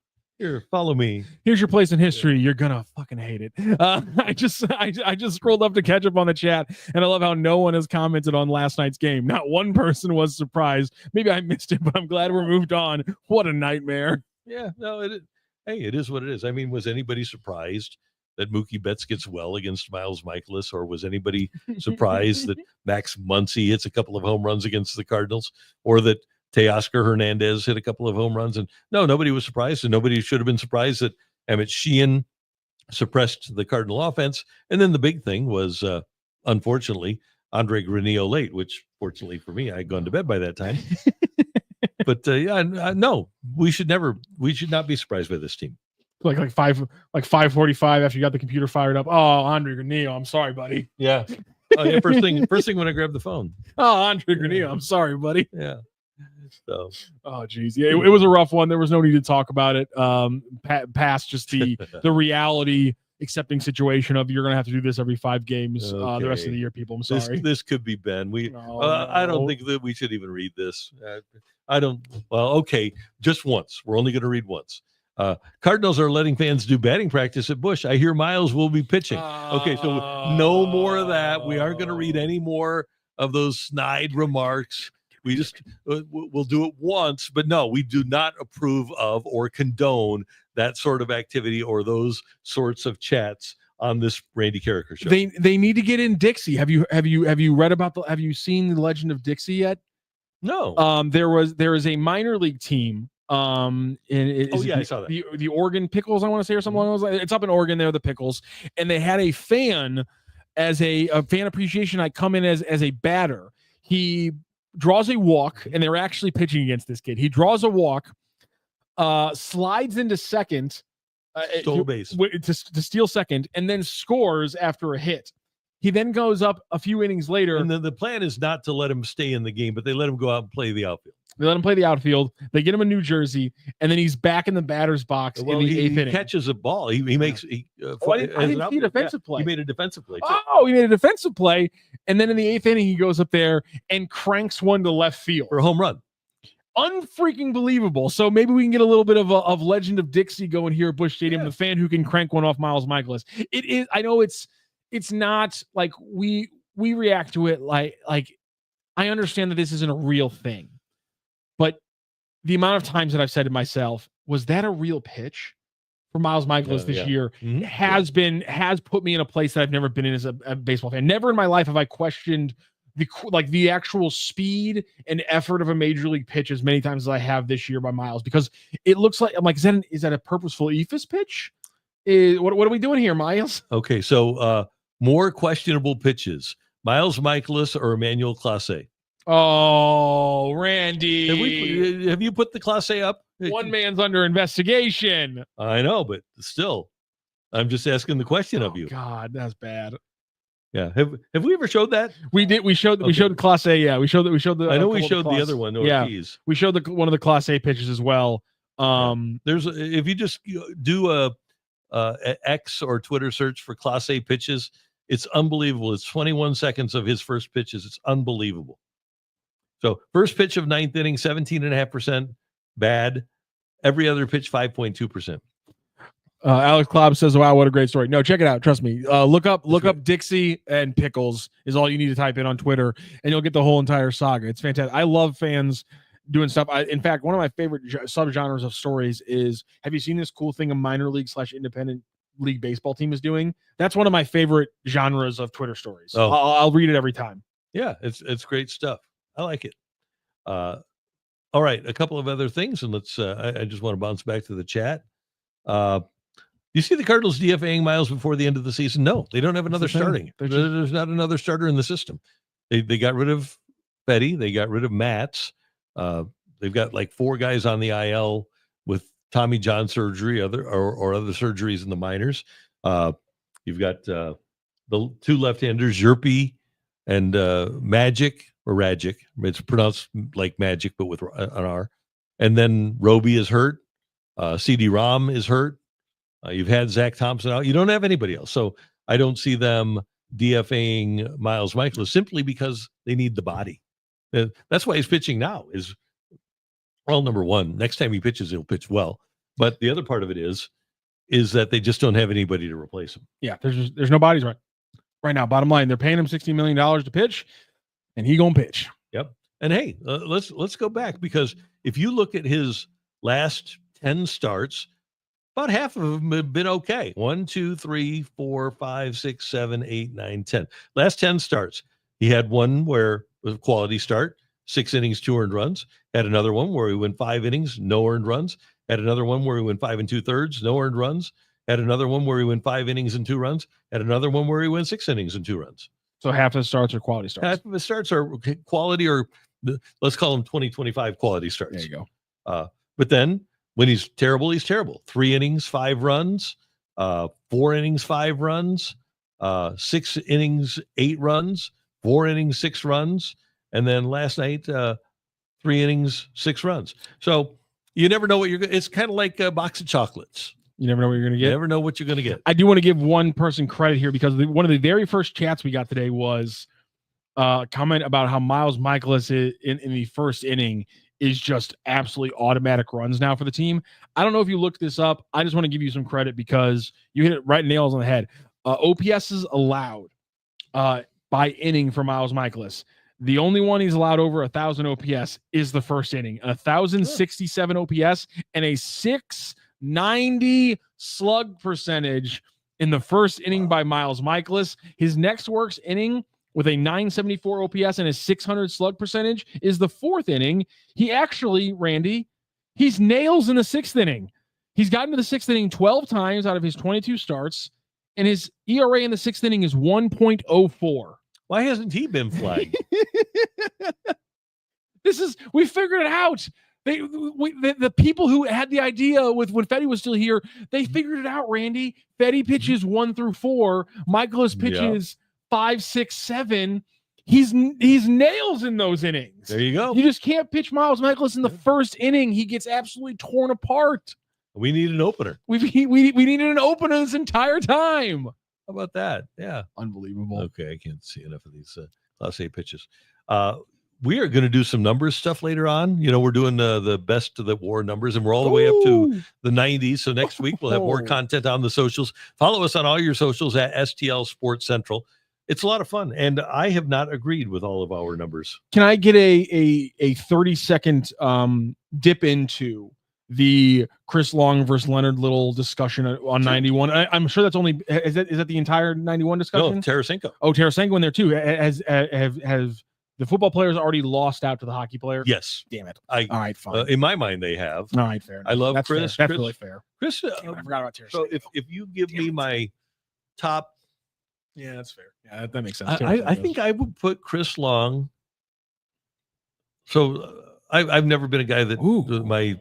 Here, follow me.
Here's your place in history. You're gonna fucking hate it. I just scrolled up to catch up on the chat, and I love how no one has commented on last night's game. Not one person was surprised. Maybe I missed it, but I'm glad we're moved on. What a nightmare.
Yeah, no, it is what it is. I mean, was anybody surprised that Mookie Betts gets well against Miles Mikolas, or was anybody surprised that Max Muncy hits a couple of home runs against the Cardinals, or that Teoscar Hernandez hit a couple of home runs? And no, nobody was surprised, and nobody should have been surprised that Emmett Sheehan suppressed the Cardinal offense. And then the big thing was, unfortunately, Andre Granillo late, which fortunately for me, I had gone to bed by that time. But no, we should not be surprised by this team.
Like 5:45 after you got the computer fired up. Oh, Andre Granillo, I'm sorry, buddy.
Yeah. Oh, yeah. First thing when I grabbed the phone.
Oh, Andre Granillo, I'm sorry, buddy.
Yeah. So.
Oh, geez. Yeah, it was a rough one. There was no need to talk about it. Past just the reality accepting situation of you're going to have to do this every 5 games the rest of the year, people. I'm sorry.
This could be Ben. I don't think that we should even read this. Okay, just once. We're only going to read once. Cardinals are letting fans do batting practice at Busch. I hear Miles will be pitching. Okay, so no more of that. We aren't going to read any more of those snide remarks. We just we'll do it once, but no, we do not approve of or condone that sort of activity or those sorts of chats on this Randy Karraker show.
They need to get in Dixie. Have you read about have you seen the Legend of Dixie yet?
No.
There is a minor league team. I saw that. The Oregon Pickles, I want to say, or something along those lines. It's up in Oregon. They're the Pickles, and they had a fan as a fan appreciation night come in as a batter. He draws a walk, and they're actually pitching against this kid. He draws a walk, slides into second,
stole base
to steal second, and then scores after a hit. He then goes up a few innings later.
And the plan is not to let him stay in the game, but they let him go out and play the outfield.
They let him play the outfield. They get him a New Jersey, and then he's back in the batter's box in the 8th inning.
He catches a ball. He makes.
I didn't see a defensive play.
He made a defensive play, too.
Oh, he made a defensive play, and then in the 8th inning, he goes up there and cranks one to left field
for a home run.
Unfreaking believable. So maybe we can get a little bit of Legend of Dixie going here at Busch Stadium. Yeah. The fan who can crank one off Miles Mikolas. It is. I know it's not like we react to it like I understand that this isn't a real thing, but the amount of times that I've said to myself, was that a real pitch for Miles Mikolas this year? Mm-hmm. Has put me in a place that I've never been in as a baseball fan. Never in my life have I questioned the actual speed and effort of a major league pitch as many times as I have this year by Miles, because it looks like, I'm like, is that a purposeful eephus pitch? What are we doing here, Miles?
Okay, so more questionable pitches: Miles Mikolas or Emmanuel Clase?
Oh, Randy.
Have you put the Clase up?
One man's under investigation.
I know, but still, I'm just asking the question of you.
God, that's bad.
Yeah. Have we ever showed that?
We did. We showed the Class A. Yeah, we showed the.
I know we showed the other one. Ortiz.
We showed one of the Class A pitches as well.
If you just do a X or Twitter search for Class A pitches, it's unbelievable. It's 21 seconds of his first pitches. It's unbelievable. So first pitch of 9th inning, 17.5% bad. Every other pitch, 5.2%.
Alex Klopp says, "Wow, what a great story." No, check it out. Trust me. Look up Dixie and Pickles is all you need to type in on Twitter, and you'll get the whole entire saga. It's fantastic. I love fans doing stuff. In fact, one of my favorite subgenres of stories is, have you seen this cool thing a minor league / independent league baseball team is doing? That's one of my favorite genres of Twitter stories. Oh. I'll read it every time. Yeah,
it's great stuff. I like it. All right, a couple of other things, and let's. I just want to bounce back to the chat. You see the Cardinals DFAing Miles before the end of the season? No, they don't have another starting. There's not another starter in the system. They got rid of Betty. They got rid of Matz. They've got like 4 guys on the IL with Tommy John surgery, other surgeries in the minors. You've got the 2 left-handers, Yerpy and Magic or Ragic. It's pronounced like Magic, but with an R. And then Roby is hurt. CD-ROM is hurt. You've had Zach Thompson out. You don't have anybody else. So I don't see them DFAing Miles Mikolas simply because they need the body. That's why he's pitching now is, well, number one, next time he pitches, he'll pitch well. But the other part of it is that they just don't have anybody to replace him.
Yeah, there's no bodies right now. Bottom line, they're paying him $16 million to pitch, and he gonna pitch.
Yep. And hey, let's go back, because if you look at his last 10 starts, About half of them have been okay. 1, 2, 3, 4, 5, 6, 7, 8, 9, 10. Last 10 starts. He had one where it was a quality start, 6 innings, 2 earned runs. Had another one where he went 5 innings, no earned runs. Had another one where he went 5 2/3, no earned runs. Had another one where he went 5 innings and 2 runs. Had another one where he went 6 innings and 2 runs.
So half of the starts are quality starts.
Half of the starts are quality, or let's call them 2025 quality starts.
There you go.
But then when he's terrible, he's terrible. 3 innings, 5 runs, 4 innings, 5 runs, 6 innings, 8 runs, 4 innings, 6 runs. And then last night, 3 innings, 6 runs. So you never know what you're going to, it's kind of like a box of chocolates.
You never know what you're going to
You
get.
never know what you're going to get.
I do want to give one person credit here because one of the very first chats we got today was a comment about how Miles Mikolas in the first inning is just absolutely automatic runs now for the team. I don't know if you looked this up. I just want to give you some credit because you hit it right nails on the head. OPS is allowed by inning for Miles Mikolas. The only one he's allowed over 1,000 OPS is the first inning, 1,067 OPS and a 690 slug percentage in the first inning by Miles Mikolas. His next worst inning with a 974 OPS and a 600 slug percentage is the 4th inning. He actually, Randy, he's nails in the 6th inning. He's gotten to the 6th inning 12 times out of his 22 starts, and his ERA in the 6th inning is 1.04.
Why hasn't he been flagged?
We figured it out. The people who had the idea with when Fetty was still here, they figured it out, Randy. Fetty pitches 1 through 4. Mikolas pitches 5, 6, 7. He's nails in those innings.
There you go.
You just can't pitch Miles Mikolas in the first inning. He gets absolutely torn apart.
We need an opener.
We needed an opener this entire time.
How about that? Yeah.
Unbelievable.
Okay, I can't see enough of these Class A pitches. We are going to do some numbers stuff later on. You know, we're doing the best of the WAR numbers, and we're all the way up to the 90s. So next week we'll have more content on the socials. Follow us on all your socials at STL Sports Central. It's a lot of fun, and I have not agreed with all of our numbers.
Can I get a 30-second dip into the Chris Long versus Leonard Little discussion on 91? I'm sure that's only is that the entire 91 discussion?
No, Tarasenko.
Oh, Tarasenko in there too. Have the football players already lost out to the hockey player?
Yes.
Damn it.
All
right, fine.
In my mind, they have.
All right, fair enough.
I love
That's
Chris.
Fair. That's really fair.
Chris,
I forgot about Tarasenko.
so if you give me my top,
yeah, that's fair. Yeah, that makes sense.
I think I would put Chris Long. So I've never been a guy that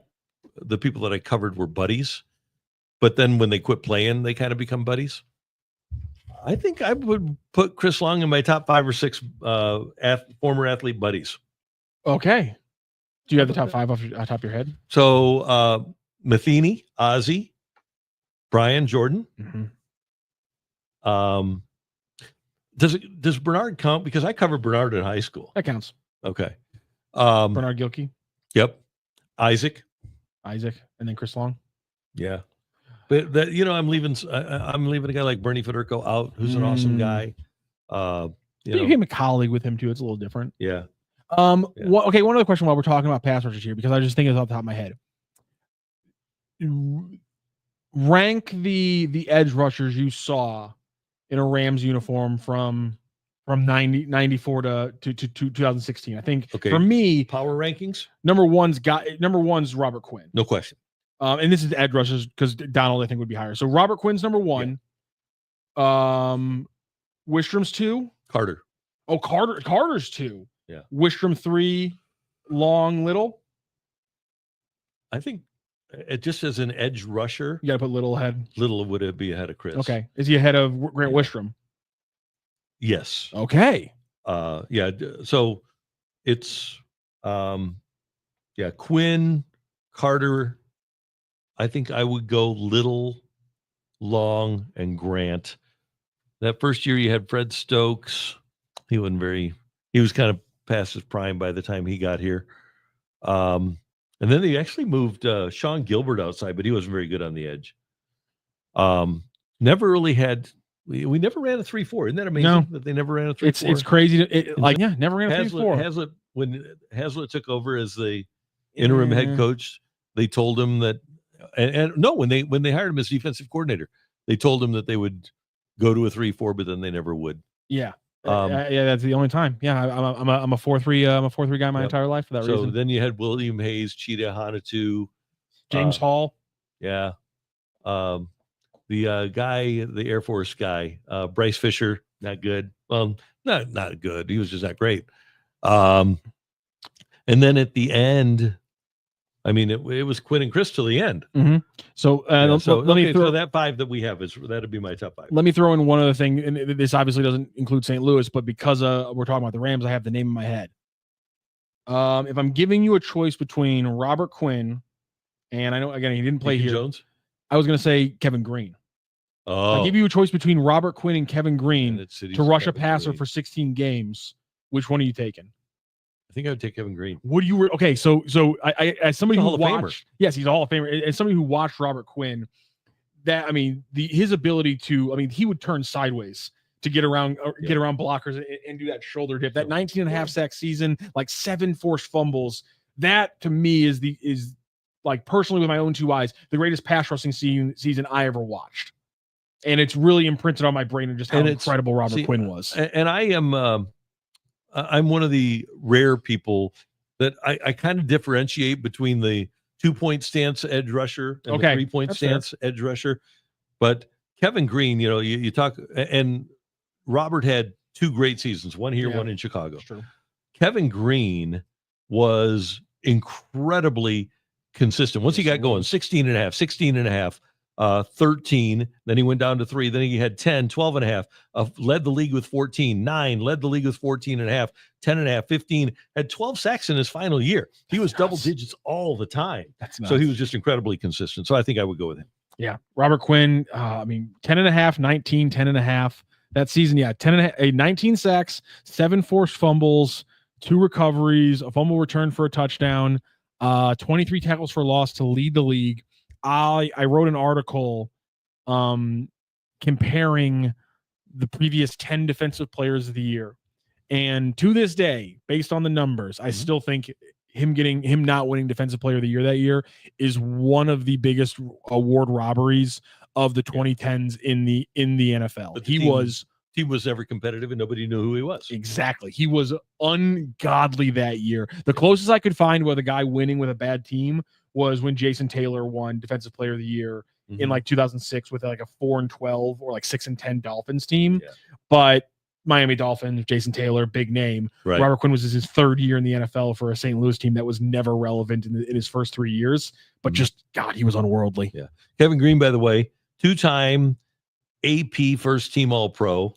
the people that I covered were buddies, but then when they quit playing, they kind of become buddies. I think I would put Chris Long in my top 5 or 6 former athlete buddies.
Okay. Do you have the top 5 off the top of your head?
So Matheny, Ozzy, Brian, Jordan.
Mm-hmm.
Does Bernard count? Because I covered Bernard in high school.
That counts.
Okay.
Bernard Gilkey.
Yep. Isaac,
and then Chris Long.
Yeah. But that, I'm leaving a guy like Bernie Federico out, who's an awesome guy. You
became a colleague with him too. It's a little different.
Yeah.
Okay. One other question while we're talking about pass rushers here, because I just think it's off the top of my head. Rank the edge rushers you saw in a Rams uniform from 94 to 2016. I think for me,
power rankings.
Number one's Robert Quinn.
No question.
And this is edge rushers because Donald I think would be higher. So Robert Quinn's number 1. Yeah. Wistrom's 2.
Carter.
Oh, Carter's 2.
Yeah.
Wistrom 3. Long, Little.
I think it just as an edge rusher,
you got to put Little ahead.
Little would be ahead of Chris.
Okay. Is he ahead of Grant Wistrom?
Yes.
Okay.
Yeah. So it's Quinn, Carter. I think I would go Little, Long, and Grant. That first year you had Fred Stokes. He was kind of past his prime by the time he got here. And then they actually moved Sean Gilbert outside, but he wasn't very good on the edge. Never really had. We never ran a 3-4. Isn't that amazing that they never ran a 3-4?
It's crazy. Never ran a 3-4.
Hazlitt, when Hazlitt took over as the interim head coach, they told him that And no, when they hired him as defensive coordinator, they told him that they would go to a 3-4, but then they never would.
Yeah. Yeah, that's the only time. Yeah, I'm a 4-3 guy my entire life for that reason.
So then you had William Hayes, Cheetah Hanatu,
James Hall.
Yeah. The guy, the Air Force guy, Bryce Fisher, not good. Well, not good. He was just not great. And then at the end, I mean, it was Quinn and Chris till the end.
Mm-hmm. So, let me throw
that 5 that we have that'd be my top 5.
Let me throw in one other thing, and this obviously doesn't include St. Louis, but because we're talking about the Rams, I have the name in my head. If I'm giving you a choice between Robert Quinn, and I know again he didn't play
Deacon
here.
Jones?
I was going to say Kevin Green.
Oh,
I give you a choice between Robert Quinn and Kevin Green to rush a passer for 16 games. Which one are you taking?
I think I would take Kevin Green.
Would you? Okay, so I as somebody who watched, yes, he's a Hall of Famer. As somebody who watched Robert Quinn, that I mean, his ability to, I mean, he would turn sideways to get around blockers and do that shoulder dip. That 19.5 sack season, like 7 forced fumbles. That to me is like personally with my own 2 eyes, the greatest pass rushing season I ever watched. And it's really imprinted on my brain and just how incredible Robert Quinn was.
And I am, I'm one of the rare people that I kind of differentiate between the 2-point stance edge rusher and the 3-point stance edge rusher. But Kevin Green, you talk, and Robert had 2 great seasons, one here, one in Chicago. Kevin Green was incredibly consistent. Once he got going, 16.5, 13, then he went down to 3, then he had 10, 12.5, led the league with 14, 9, led the league with 14.5, 10.5, 15, had 12 sacks in his final year. He was double digits all the time. So he was just incredibly consistent. So I think I would go with him.
Yeah. Robert Quinn, 10.5, 19, 10.5. That season, 19 sacks, 7 forced fumbles, 2 recoveries, a fumble return for a touchdown, 23 tackles for loss to lead the league. I wrote an article comparing the previous 10 defensive players of the year. And to this day, based on the numbers, I still think him not winning defensive player of the year that year is one of the biggest award robberies of the 2010s in the NFL.
But he was ever competitive and nobody knew who he was.
Exactly. He was ungodly that year. The closest I could find with a guy winning with a bad team was when Jason Taylor won defensive player of the year in like 2006 with like a 4-12 or like 6-10 Dolphins team. Yeah. But Miami Dolphins, Jason Taylor, big name. Right. Robert Quinn was his 3rd year in the NFL for a St. Louis team that was never relevant in his first 3 years. But just, God, he was unworldly.
Yeah. Kevin Green, by the way, 2-time AP first team All-Pro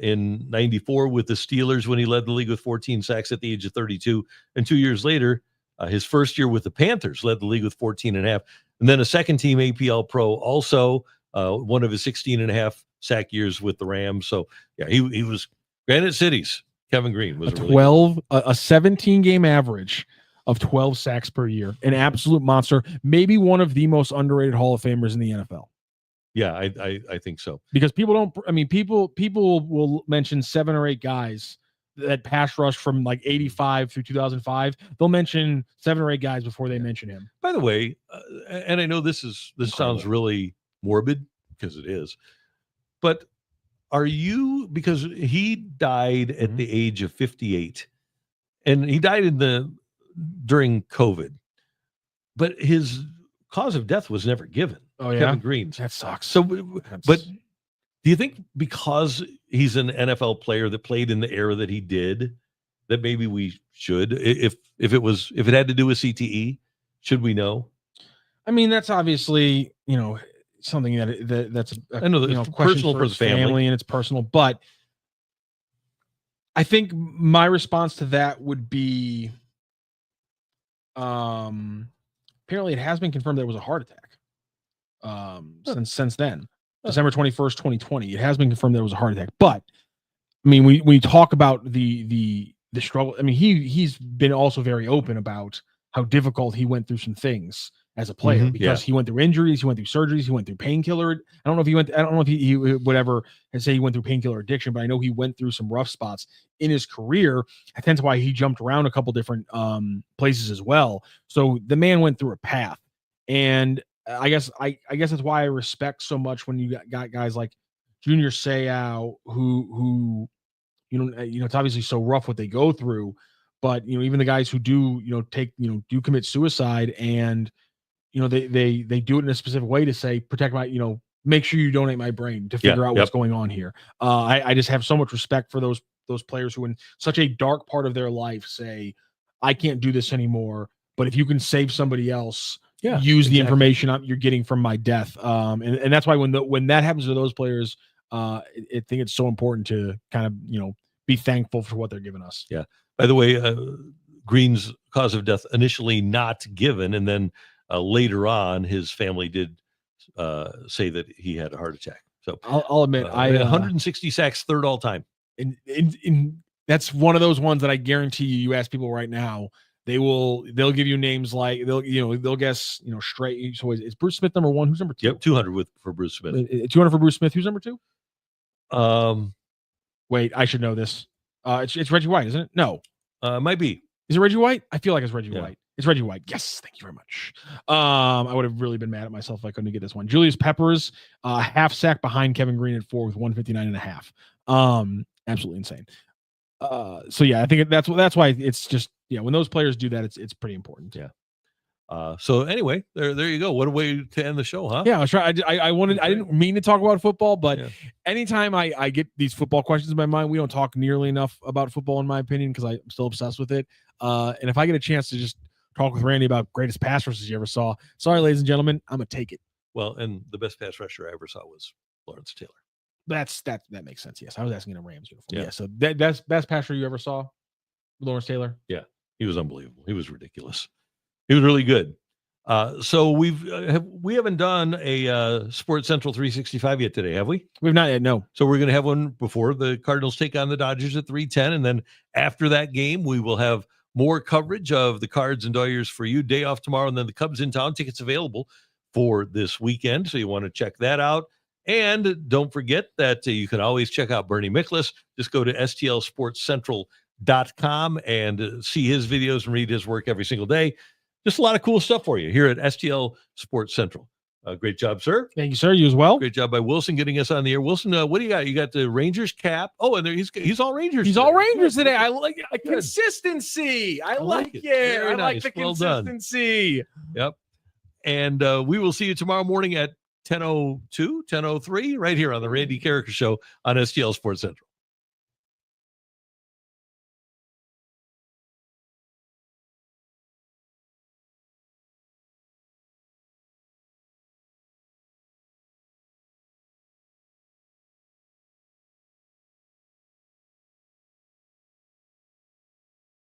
in 94 with the Steelers when he led the league with 14 sacks at the age of 32. And 2 years later, his first year with the Panthers led the league with 14.5. And then a second team AP All-Pro also, one of his 16.5 sack years with the Rams. So, yeah, he was Granite City's Kevin Green was
a 17-game average of 12 sacks per year. An absolute monster. Maybe one of the most underrated Hall of Famers in the NFL.
Yeah, I think so.
Because people will mention 7 or 8 guys that pass rush from like 85 through 2005. They'll mention 7 or 8 guys before they mention him.
By the way, and I know this sounds really morbid because it is, but because he died at the age of 58 and he died during COVID, but his cause of death was never given.
Oh yeah.
Kevin Green's.
That sucks.
So, but do you think because he's an NFL player that played in the era that he did, that maybe we should, if it had to do with CTE, should we know?
I mean, that's obviously, something that's
I know that's personal for the family
and it's personal, but I think my response to that would be, apparently it has been confirmed that it was a heart attack. Since then, December 21st, 2020, it has been confirmed that it was a heart attack. But I mean, we talk about the struggle. I mean, he's been also very open about how difficult he went through some things as a player because he went through injuries, he went through surgeries, he went through painkiller. I don't know if he would ever say he went through painkiller addiction, but I know he went through some rough spots in his career. That's why he jumped around a couple different places as well. So the man went through a path. And I guess that's why I respect so much when you got guys like Junior Seau who it's obviously so rough what they go through, but even the guys who do do commit suicide, and they do it in a specific way to say protect my make sure you donate my brain to figure out what's going on here. I just have so much respect for those players who in such a dark part of their life say, I can't do this anymore, but if you can save somebody else, use the information you're getting from my death. And that's why when that happens to those players, I think it's so important to kind of be thankful for what they're giving us.
Yeah. By the way, Green's cause of death initially not given, and then later on, his family did say that he had a heart attack. So
I'll admit,
160 sacks, third all time.
And that's one of those ones that I guarantee you ask people right now, they'll give you names like they'll guess straight. So is Bruce Smith number one? Who's number two?
Yep, 200 for Bruce Smith.
200 for Bruce Smith. Who's number two?
Wait,
I should know this. It's Reggie White, isn't it? No,
might be.
Is it Reggie White? I feel like it's Reggie White. It's Reggie White. Yes, thank you very much. I would have really been mad at myself if I couldn't get this one. Julius Peppers, half sack behind Kevin Green at 4 with 159.5. Absolutely insane. So yeah, I think that's why it's just when those players do that, it's pretty important.
Yeah. So anyway, there you go. What a way to end the show, huh?
Yeah, I was trying. I didn't mean to talk about football, but anytime I get these football questions in my mind, we don't talk nearly enough about football, in my opinion, because I'm still obsessed with it. And if I get a chance to just talk with Randy about greatest pass rushers you ever saw, sorry, ladies and gentlemen, I'm gonna take it.
Well, and the best pass rusher I ever saw was Lawrence Taylor.
That makes sense. Yes, I was asking in a Rams uniform. Yeah, so that's best pass rusher you ever saw, Lawrence Taylor.
Yeah, he was unbelievable. He was ridiculous. He was really good. So we haven't done a Sports Central 365 yet today, have we?
We've not yet, no.
So we're going to have one before the Cardinals take on the Dodgers at 3:10, and then after that game, we will have more coverage of the Cards and Dodgers for you. Day off tomorrow, and then the Cubs in town. Tickets available for this weekend, so you want to check that out. And don't forget that you can always check out Bernie Mikolas. Just go to stlsportscentral.com and see his videos and read his work every single day. Just a lot of cool stuff for you here at STL Sports Central. Great job, sir.
Thank you, sir. You as well.
Great job by Wilson getting us on the air. Wilson, what do you got? You got the Rangers cap. Oh, and he's all Rangers.
He's
today.
all Rangers today. I like consistency. I like it.
Very
I like
nice.
the
Well
consistency.
Done. Yep. And we will see you tomorrow morning at 10:02, 10:03, right here on the Randy Karraker Show on STL Sports Central.